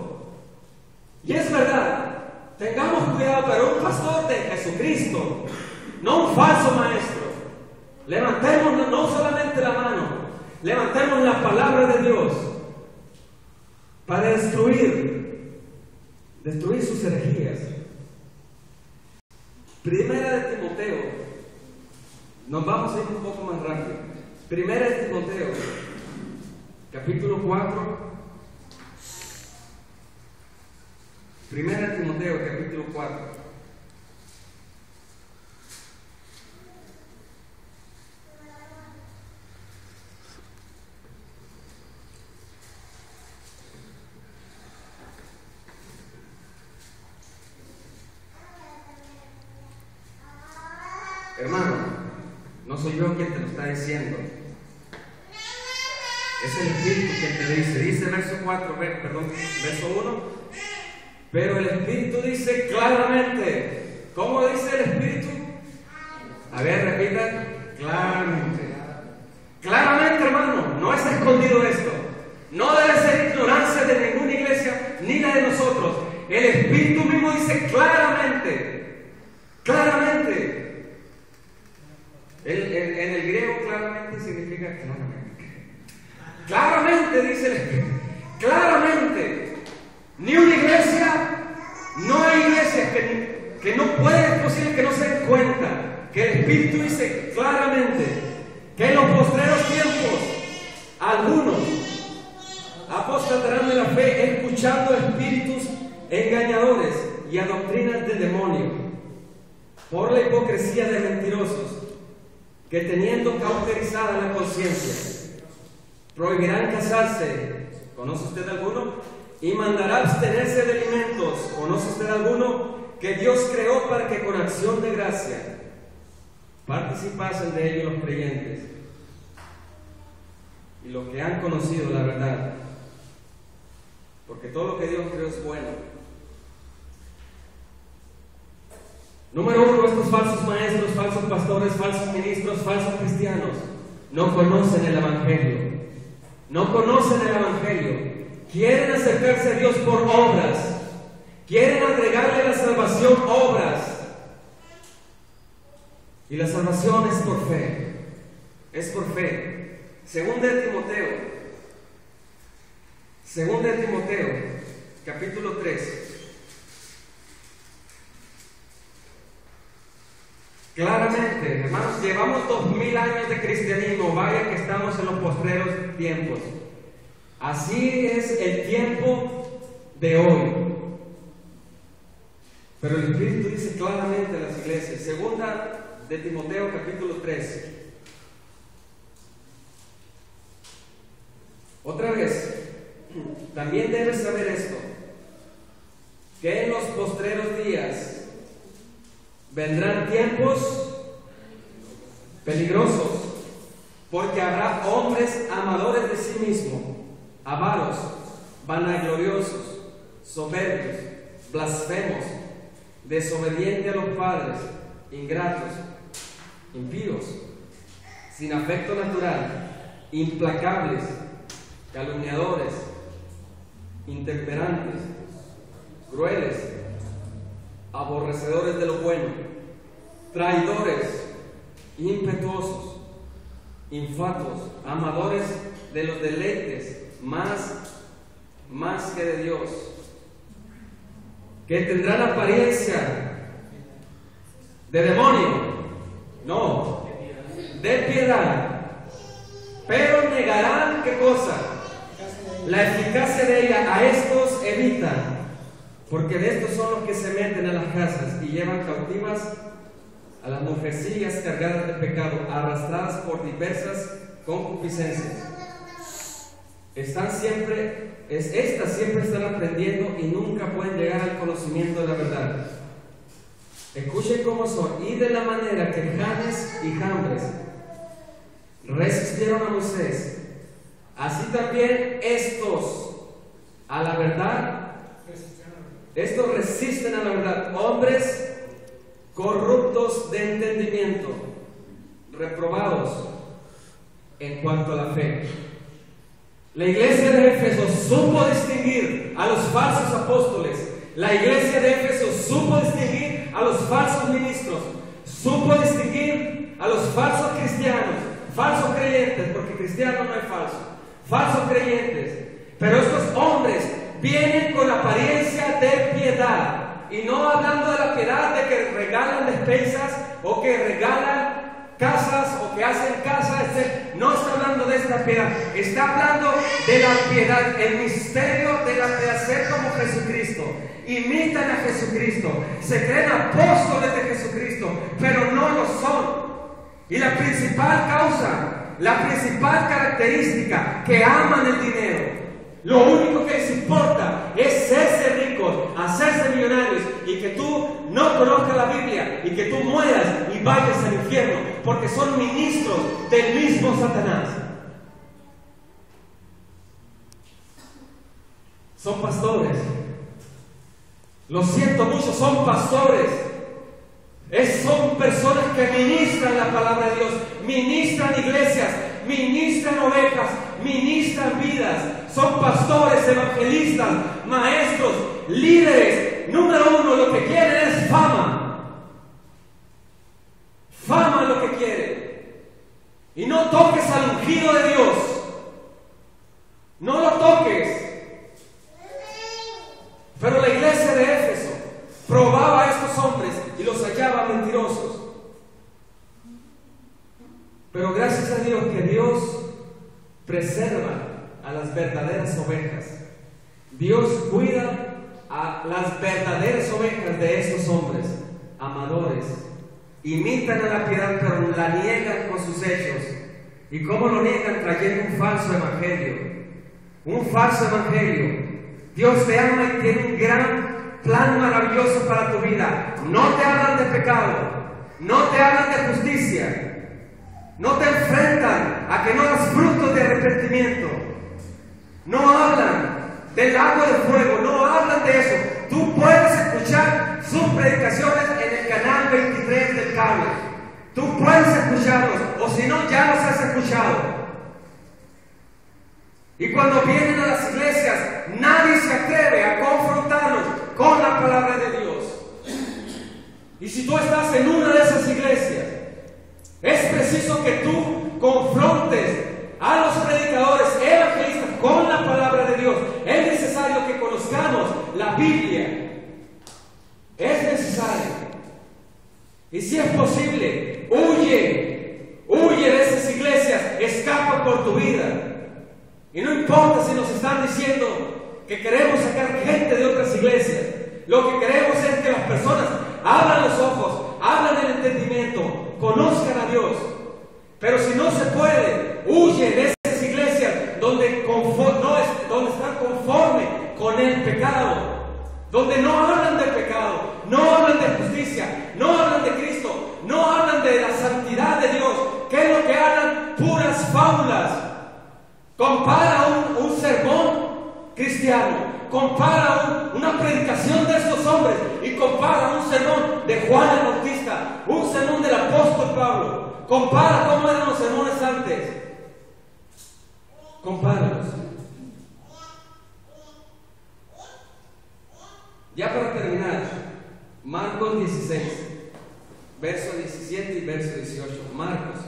Y es verdad, tengamos cuidado, pero un pastor de Jesucristo, no un falso maestro. Levantemos no solamente la mano, levantemos la palabra de Dios para destruir sus herejías. Primera de Timoteo, nos vamos a ir un poco más rápido. Primera de Timoteo, capítulo 4. Primera de Timoteo, capítulo 4. Hermano, no soy yo quien te lo está diciendo. Es el Espíritu quien te dice. Dice verso 1. Pero el Espíritu dice claramente. ¿Cómo dice el Espíritu? A ver, repitan. Claramente. Claramente, hermano. No es escondido esto. No debe ser ignorancia de ninguna iglesia, ni la de nosotros. El Espíritu mismo dice claramente. Claramente. En el griego claramente significa claramente. Claramente dice el Espíritu. Claramente. Ni una iglesia, no hay iglesias que no puede, es posible que no se den cuenta que el Espíritu dice claramente que en los postreros tiempos algunos apostatarán de la fe, escuchando espíritus engañadores y a doctrinas del demonio, por la hipocresía de mentirosos, que teniendo cauterizada la conciencia, prohibirán casarse. ¿Conoce usted alguno? Y mandará abstenerse de alimentos. ¿Conoce usted alguno? Que Dios creó para que con acción de gracia participasen de ello los creyentes y los que han conocido la verdad. Porque todo lo que Dios creó es bueno. Número 1, estos falsos maestros, falsos pastores, falsos ministros, falsos cristianos no conocen el Evangelio. No conocen el Evangelio. Quieren acercarse a Dios por obras. Quieren agregarle a la salvación obras. Y la salvación es por fe. Es por fe. Segunda de Timoteo, capítulo 3. Claramente, hermanos, llevamos 2000 años de cristianismo. Vaya que estamos en los postreros tiempos. Así es el tiempo de hoy. Pero el Espíritu dice claramente a las iglesias. Segunda de Timoteo, capítulo 3. Otra vez, también debes saber esto, que en los postreros días vendrán tiempos peligrosos, porque habrá hombres amadores de sí mismos, avaros, vanagloriosos, soberbios, blasfemos, desobedientes a los padres, ingratos, impíos, sin afecto natural, implacables, calumniadores, intemperantes, crueles, aborrecedores de lo bueno, traidores, impetuosos, infatuos, amadores de los deleites más que de Dios, que tendrán apariencia de demonio, no, de piedad, pero negarán, ¿qué cosa? La eficacia de ella. A estos evitan, porque de estos son los que se meten a las casas y llevan cautivas a las mujercillas cargadas de pecado, arrastradas por diversas concupiscencias. Estas siempre están aprendiendo y nunca pueden llegar al conocimiento de la verdad. Escuchen cómo son. Y de la manera que Janes y Jambres resistieron a Moisés, así también estos a la verdad, estos resisten a la verdad, hombres corruptos de entendimiento, reprobados en cuanto a la fe. La iglesia de Éfeso supo distinguir a los falsos apóstoles. La iglesia de Éfeso supo distinguir a los falsos ministros, supo distinguir a los falsos cristianos, falsos creyentes, porque cristiano no es falso, falsos creyentes. Pero estos hombres vienen con apariencia de piedad, y no hablando de la piedad de que regalan despensas o que regalan casas o que hacen casas, etc. No está hablando de esta piedad, está hablando de la piedad, el misterio de la piedad, ser como Jesucristo. Imitan a Jesucristo, se creen apóstoles de Jesucristo, pero no lo son. Y la principal causa, la principal característica, que aman el dinero. Lo único que les importa es serse ricos, hacerse millonarios, y que tú no conozcas la Biblia y que tú mueras y vayas al infierno, porque son ministros del mismo Satanás. Son pastores. Lo siento mucho, son pastores. Son personas que ministran la palabra de Dios, ministran iglesias, ministran ovejas, ministran vidas. Son pastores, evangelistas, maestros, líderes. Número uno, lo que quieren es fama. Fama es lo que quieren. Y no toques al ungido de Dios. No lo toques. Pero la iglesia de Éfeso probaba a estos hombres y los hallaba mentirosos. Pero gracias a Dios que Dios preserva a las verdaderas ovejas. Dios cuida a las verdaderas ovejas de estos hombres amadores. Imitan a la piedad, pero la niegan con sus hechos. ¿Y cómo lo niegan? Trayendo un falso evangelio. Un falso evangelio. Dios te ama y tiene un gran plan maravilloso para tu vida. No te hablan de pecado, no te hablan de justicia, no te enfrentan a que no das frutos de arrepentimiento, no hablan del agua de fuego, no hablan de eso. Tú puedes escuchar sus predicaciones en el canal 23 del cable, tú puedes escucharlos, o si no, ya los has escuchado. Y cuando vienen a las iglesias, nadie se atreve a confrontarlos con la palabra de Dios. Y si tú estás en una de esas iglesias, es preciso que tú confrontes a los predicadores, evangelistas, con la palabra de Dios. Es necesario que conozcamos la Biblia. Es necesario. Y si es posible, huye de esas iglesias, escapa por tu vida. Y no importa si nos están diciendo que queremos sacar gente de otras iglesias. Lo que queremos es que las personas abran los ojos, abran el entendimiento, conozcan a Dios. Pero si no se puede, huye de esas iglesias donde están conformes con el pecado, donde no hablan del pecado, no hablan de justicia, no hablan de Cristo, no hablan de la santidad de Dios. ¿Qué es lo que hablan? Puras fábulas. Compara un sermón cristiano, compara una predicación de estos hombres y compara un sermón de Juan el Bautista, un sermón del apóstol Pablo. Compara cómo eran los sermones antes. Compáralos. Ya para terminar, Marcos 16, verso 17 y verso 18. Marcos.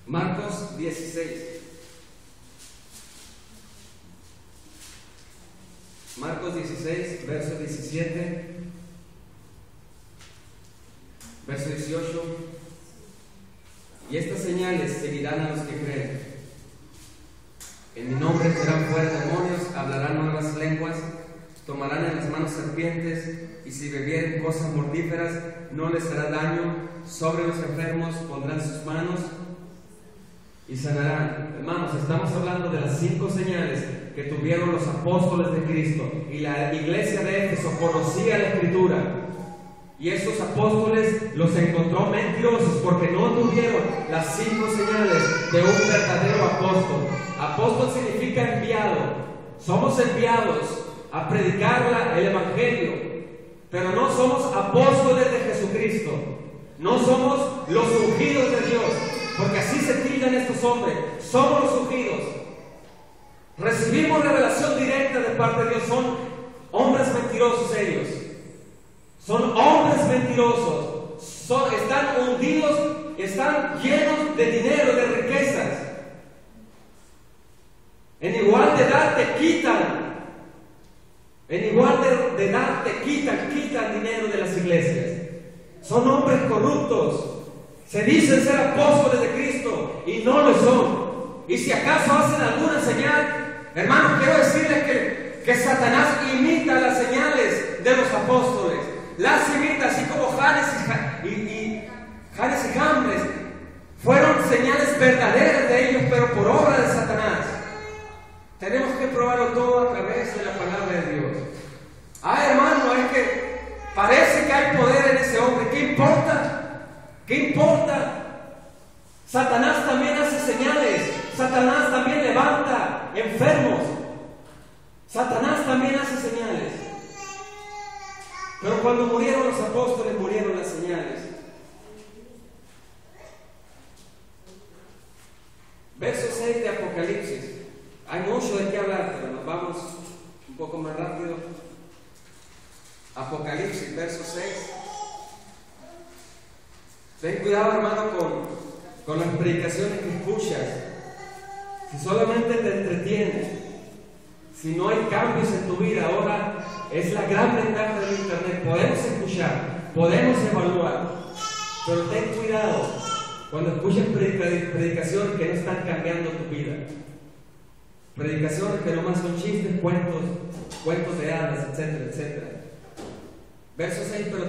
Marcos 16. Marcos 16, verso 17, verso 18. Y estas señales seguirán a los que creen. En mi nombre echarán fuera demonios, hablarán nuevas lenguas, tomarán en las manos serpientes, y si bebieren cosas mortíferas no les hará daño. Sobre los enfermos pondrán sus manos y sanarán. Hermanos, estamos hablando de las 5 señales que tuvieron los apóstoles de Cristo, y la iglesia de Éfeso conocía la Escritura, y estos apóstoles los encontró mentirosos porque no tuvieron las 5 señales de un verdadero apóstol. Apóstol significa enviado. Somos enviados a predicar el Evangelio, pero no somos apóstoles de Jesucristo, no somos los ungidos de Dios, porque así se tildan estos hombres. Somos los ungidos. Recibimos revelación directa de parte de Dios. Son hombres mentirosos ellos. Son hombres mentirosos. Están hundidos, están llenos de dinero, de riquezas. En igual de edad te quitan. En igual de edad te quitan dinero de las iglesias. Son hombres corruptos. Se dicen ser apóstoles de Cristo y no lo son. Y si acaso hacen alguna señal, hermanos, quiero decirles que Satanás imita las señales de los apóstoles. Las imita, así como Janes y Jambres fueron señales verdaderas de ellos, pero por obra de Satanás. Tenemos que probarlo todo a través de la palabra de Dios. Hermano, es que parece que hay poder en ese hombre. ¿Qué importa? ¿Qué importa? Satanás también hace señales. Satanás también levanta enfermos. Satanás también hace señales. Pero cuando murieron los apóstoles, murieron las señales. Verso 6 de Apocalipsis. Hay mucho de qué hablar, pero nos vamos un poco más rápido. Apocalipsis, verso 6. Ten cuidado, hermano, con las predicaciones que escuchas. Si solamente te entretienes, si no hay cambios en tu vida, ahora es la gran ventaja del internet. Podemos escuchar, podemos evaluar, pero ten cuidado cuando escuchas predicaciones que no están cambiando tu vida. Predicaciones que nomás son chistes, cuentos de hadas, etcétera, etcétera. Verso 6, pero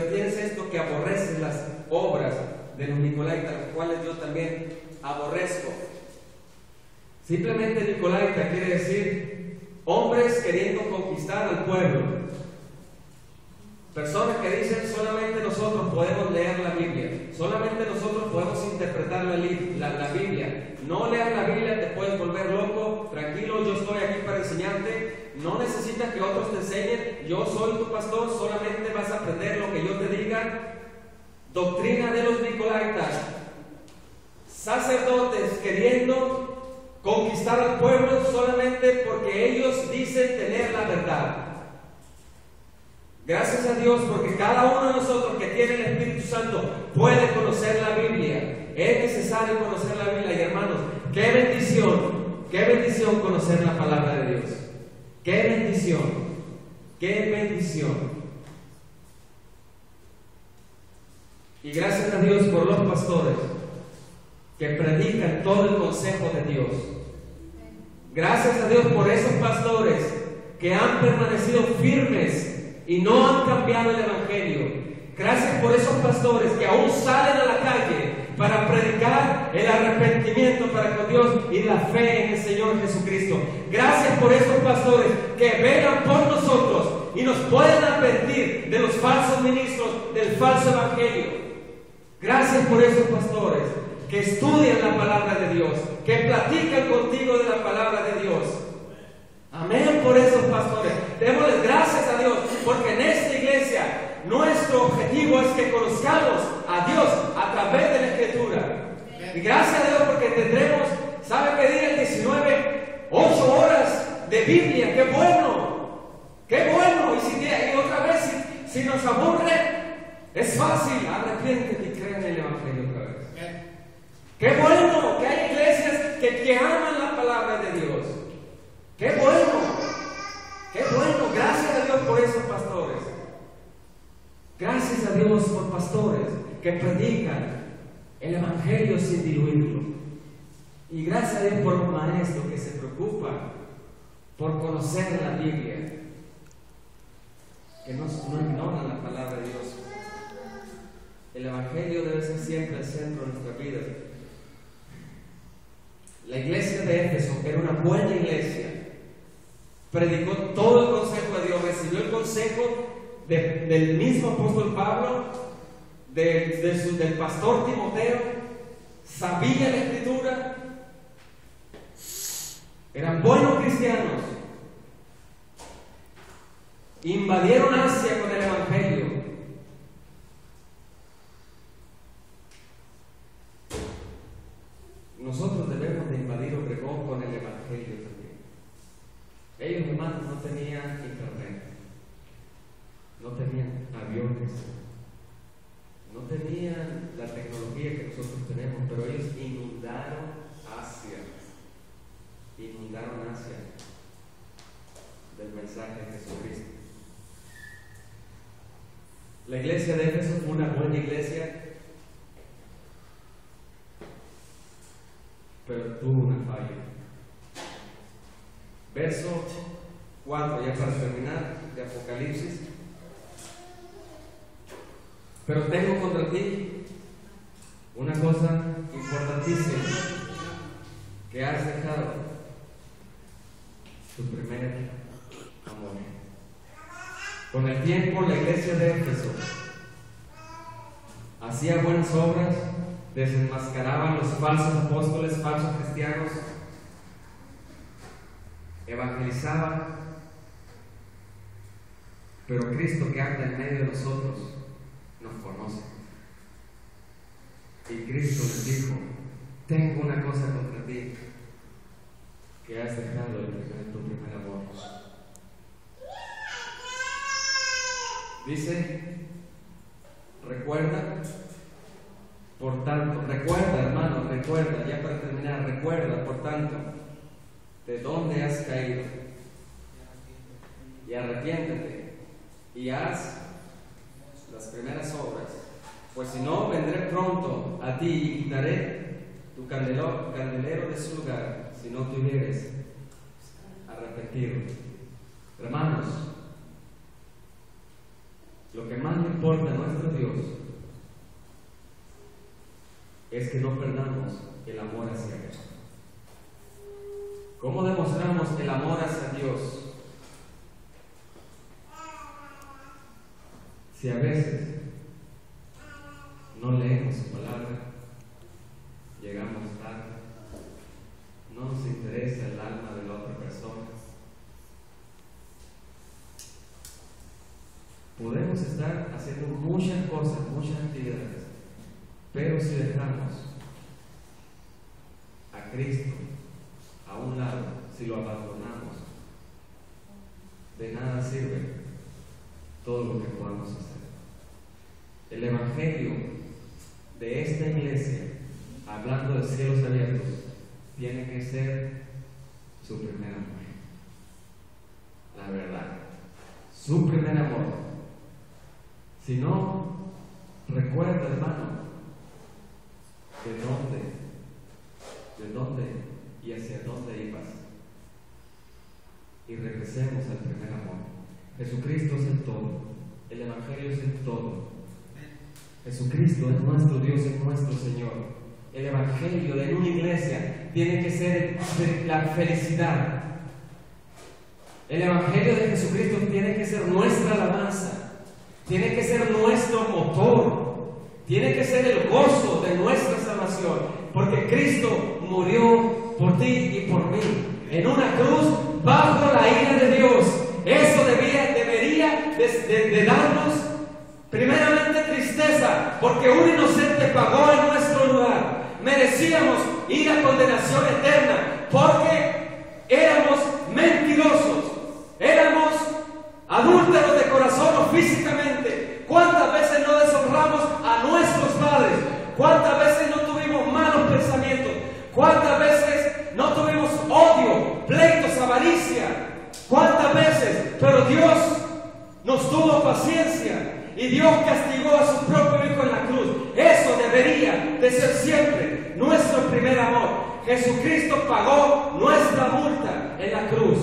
tienes esto, que aborreces las obras de los nicolaítas, las cuales yo también aborrezco. Simplemente nicolaita quiere decir hombres queriendo conquistar al pueblo. Personas que dicen solamente nosotros podemos leer la Biblia, solamente nosotros podemos interpretar la Biblia. No leas la Biblia, te puedes volver loco. Tranquilo, yo estoy aquí para enseñarte. No necesitas que otros te enseñen. Yo soy tu pastor, solamente vas a aprender lo que yo te diga. Doctrina de los nicolaítas. Sacerdotes queriendo conquistar al pueblo solamente porque ellos dicen tener la verdad. Gracias a Dios, porque cada uno de nosotros que tiene el Espíritu Santo puede conocer la Biblia. Es necesario conocer la Biblia, y hermanos, qué bendición conocer la palabra de Dios. Qué bendición. Y gracias a Dios por los pastores que predican todo el consejo de Dios. Gracias a Dios por esos pastores que han permanecido firmes y no han cambiado el Evangelio. Gracias por esos pastores que aún salen a la calle para predicar el arrepentimiento para con Dios y la fe en el Señor Jesucristo. Gracias por esos pastores que velan por nosotros y nos pueden advertir de los falsos ministros, del falso evangelio. Gracias por esos pastores que estudian la palabra de Dios, que platican contigo de la palabra de Dios. Amén por esos pastores. Démosles gracias a Dios, porque en esta iglesia nuestro objetivo es que conozcamos a Dios a través de la Escritura. Y gracias a Dios porque tendremos, ¿sabe qué día? El 19, 8 horas de Biblia. ¡Qué bueno! ¡Qué bueno! Y otra vez, si nos aburre, es fácil. Arrepiéntete y crea en el Evangelio otra vez. Qué bueno que hay iglesias que aman la palabra de Dios. Qué bueno, qué bueno. Gracias a Dios por esos pastores. Gracias a Dios por pastores que predican el evangelio sin diluirlo. Y gracias a Dios por los maestros que se preocupan por conocer la Biblia, que no ignoran la palabra de Dios. El evangelio debe ser siempre el centro de nuestra vida. La iglesia de Éfeso era una buena iglesia, predicó todo el consejo de Dios, recibió el consejo del mismo apóstol Pablo, del pastor Timoteo, sabía la escritura, eran buenos cristianos, invadieron Asia con el evangelio. Nosotros debemos de invadir Obregón con el evangelio también. Ellos, hermanos, no tenían internet, no tenían aviones, no tenían la tecnología que nosotros tenemos, pero ellos inundaron Asia del mensaje de Jesucristo. La iglesia de Éfeso fue una buena iglesia, pero tuvo una falla. Verso 4, ya para terminar, de Apocalipsis. Pero tengo contra ti una cosa importantísima, que has dejado tu primer amor. Con el tiempo la iglesia de Éfeso hacía buenas obras, desenmascaraban los falsos apóstoles, falsos cristianos, evangelizaban, pero Cristo que anda en medio de nosotros nos conoce. Y Cristo les dijo: tengo una cosa contra ti, que has dejado tu primer amor. Dice, recuerda, por tanto, recuerda, hermano, recuerda, ya para terminar, recuerda, por tanto, de dónde has caído, y arrepiéntete, y haz las primeras obras, pues si no, vendré pronto a ti y quitaré tu candelero de su lugar, si no te hubieres arrepentido. Hermanos, lo que más le importa a nuestro Dios es que no perdamos el amor hacia Él. ¿Cómo demostramos el amor hacia Dios? Si a veces no leemos su palabra, llegamos tarde, no nos interesa el alma de la otra persona, podemos estar haciendo muchas cosas, muchas actividades, pero si dejamos a Cristo a un lado, si lo abandonamos, de nada sirve todo lo que podamos hacer. El evangelio de esta iglesia, hablando de cielos abiertos, tiene que ser su primer amor. La verdad, su primer amor. Si no, recuerda, hermano, de dónde y hacia dónde ibas. Y regresemos al primer amor. Jesucristo es el todo, el evangelio es el todo. Jesucristo es nuestro Dios, es nuestro Señor. El evangelio de una iglesia tiene que ser la felicidad. El evangelio de Jesucristo tiene que ser nuestra alabanza, tiene que ser nuestro motor, tiene que ser el gozo de nuestra salvación, porque Cristo murió por ti y por mí en una cruz bajo la ira de Dios. Eso debería de darnos primeramente tristeza, porque un inocente pagó en nuestro lugar. Merecíamos ir a condenación eterna porque éramos mentirosos, éramos adúlteros de corazón o físicamente. ¿Cuántas veces no deshonramos a nuestros padres? ¿Cuántas veces no tuvimos malos pensamientos Jesucristo pagó nuestra multa en la cruz.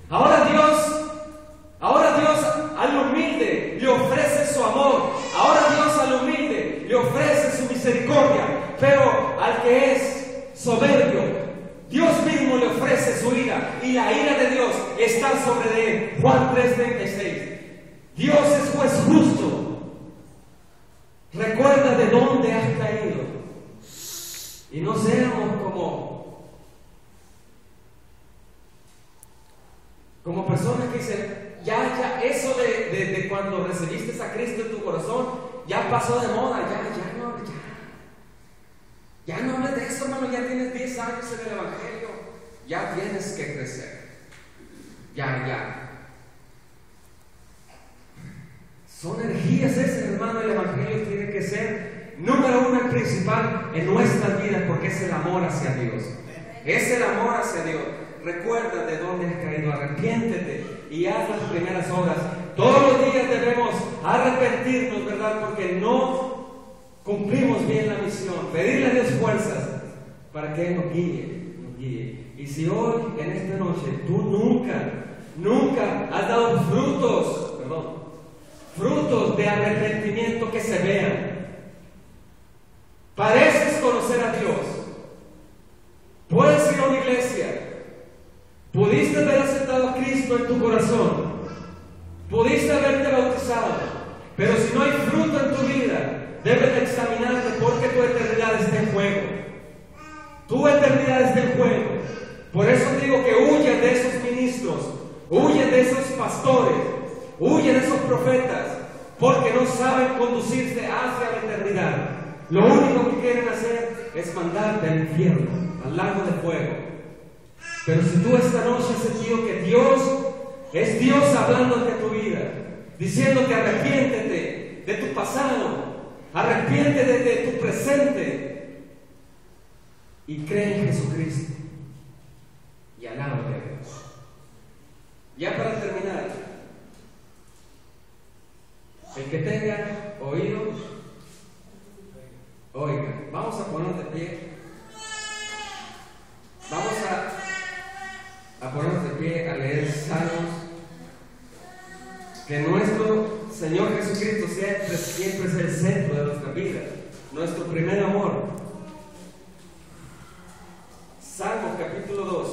Ahora Dios al humilde le ofrece su amor. Ahora Dios al humilde le ofrece su misericordia. Pero al que es soberbio, Dios mismo le ofrece su ira. Y la ira de Dios está sobre él. Juan 3:36. Dios es juez justo. Recuerda de dónde has caído. Y no seamos como personas que dicen, ya, eso de cuando recibiste a Cristo en tu corazón, ya pasó de moda, ya no hables de eso, hermano, ya tienes 10 años en el Evangelio, ya tienes que crecer, ya. Son energías esas, hermano. El Evangelio tiene que ser número uno y principal en nuestras vidas, porque es el amor hacia Dios. Es el amor hacia Dios. Recuerda de dónde has caído, arrepiéntete y haz las primeras obras. Todos los días debemos arrepentirnos, ¿verdad? Porque no cumplimos bien la misión. Pedirle a Dios fuerzas para que Él nos guíe. Y si hoy, en esta noche, tú nunca has dado frutos de arrepentimiento que se vean, pareces conocer a Dios, puedes ir a una iglesia, pudiste haber aceptado a Cristo en tu corazón, pudiste haberte bautizado, pero si no hay fruto en tu vida, debes de examinarte, porque tu eternidad está en juego. Tu eternidad está en juego. Por eso digo que huyan de esos ministros, huyan de esos pastores, huyen de esos profetas, porque no saben conducirse hacia la eternidad. Lo único que quieren hacer es mandarte al infierno, al lago de fuego. Pero si tú esta noche has sentido que Dios es Dios hablándote de tu vida, diciéndote arrepiéntete de tu pasado, arrepiéntete de tu presente y cree en Jesucristo y alábate a Dios. Ya para terminar, el que tenga oído, oiga. Vamos a ponernos de pie. Vamos a ponernos de pie a leer Salmos. Que nuestro Señor Jesucristo siempre es el centro de nuestra vida, nuestro primer amor. Salmos capítulo 2.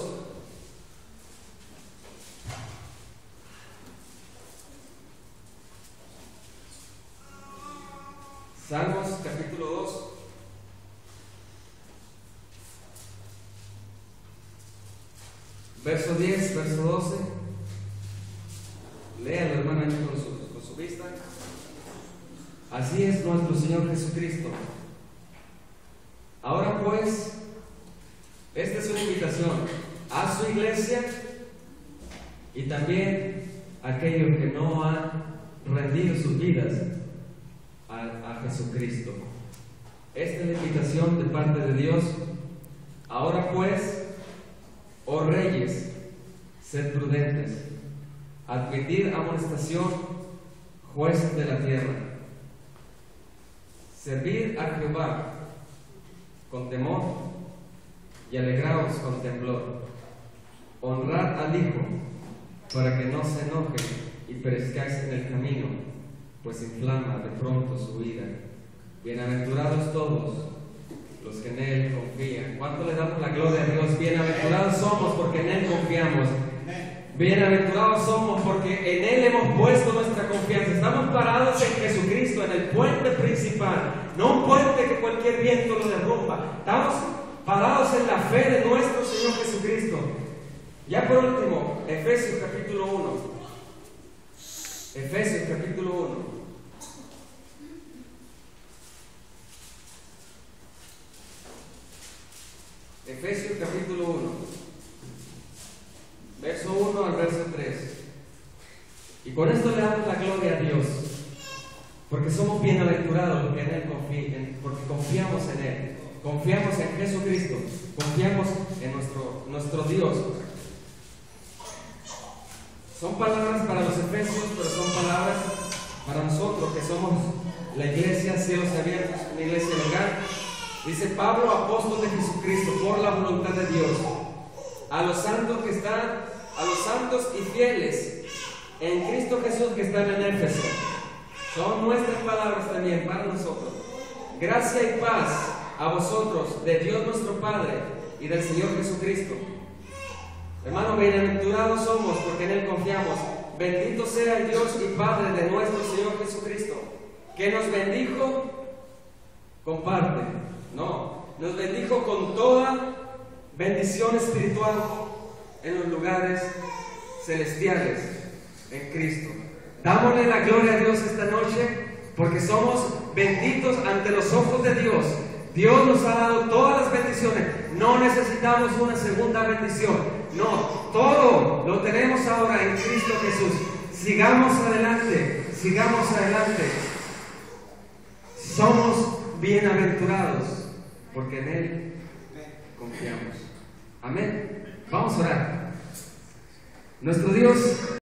Salmos capítulo 2. Verso 10, verso 12. Léalo, hermano, con su vista. Así es nuestro Señor Jesucristo. Ahora pues, esta es una invitación a su iglesia y también a aquellos que no han rendido sus vidas a Jesucristo. Esta es la invitación de parte de Dios. Ahora pues, oh reyes, sed prudentes, admitid amonestación, jueces de la tierra. Servid a Jehová con temor y alegraos con temblor. Honrad al Hijo, para que no se enoje y perezcáis en el camino, pues inflama de pronto su ira. Bienaventurados todos los que en Él confían. ¿Cuánto le damos la gloria a Dios? Bienaventurados somos porque en Él confiamos. Bienaventurados somos porque en Él hemos puesto nuestra confianza. Estamos parados en Jesucristo, en el puente principal, no un puente que cualquier viento lo derrumba. Estamos parados en la fe de nuestro Señor Jesucristo. Ya por último, Efesios capítulo 1. Efesios capítulo 1. Efesios capítulo 1, verso 1 al verso 3. Y con esto le damos la gloria a Dios, porque somos bienaventurados los que en Él confían, porque confiamos en Él, confiamos en Jesucristo, confiamos en nuestro Dios. Son palabras para los efesios, pero son palabras para nosotros que somos la iglesia Cielos Abiertos, una iglesia local. Dice Pablo, apóstol de Jesucristo, por la voluntad de Dios, a los santos y fieles en Cristo Jesús que están en Éfeso. Son nuestras palabras también para nosotros. Gracia y paz a vosotros, de Dios nuestro Padre y del Señor Jesucristo. Hermano, bienaventurados somos porque en Él confiamos. Bendito sea el Dios y Padre de nuestro Señor Jesucristo, que nos bendijo con parte, no, nos bendijo con toda bendición espiritual en los lugares celestiales en Cristo. Dámosle la gloria a Dios esta noche porque somos benditos ante los ojos de Dios. Dios nos ha dado todas las bendiciones. No necesitamos una segunda bendición. No, todo lo tenemos ahora en Cristo Jesús. Sigamos adelante, sigamos adelante. Somos bienaventurados porque en Él confiamos. Amén. Vamos a orar. Nuestro Dios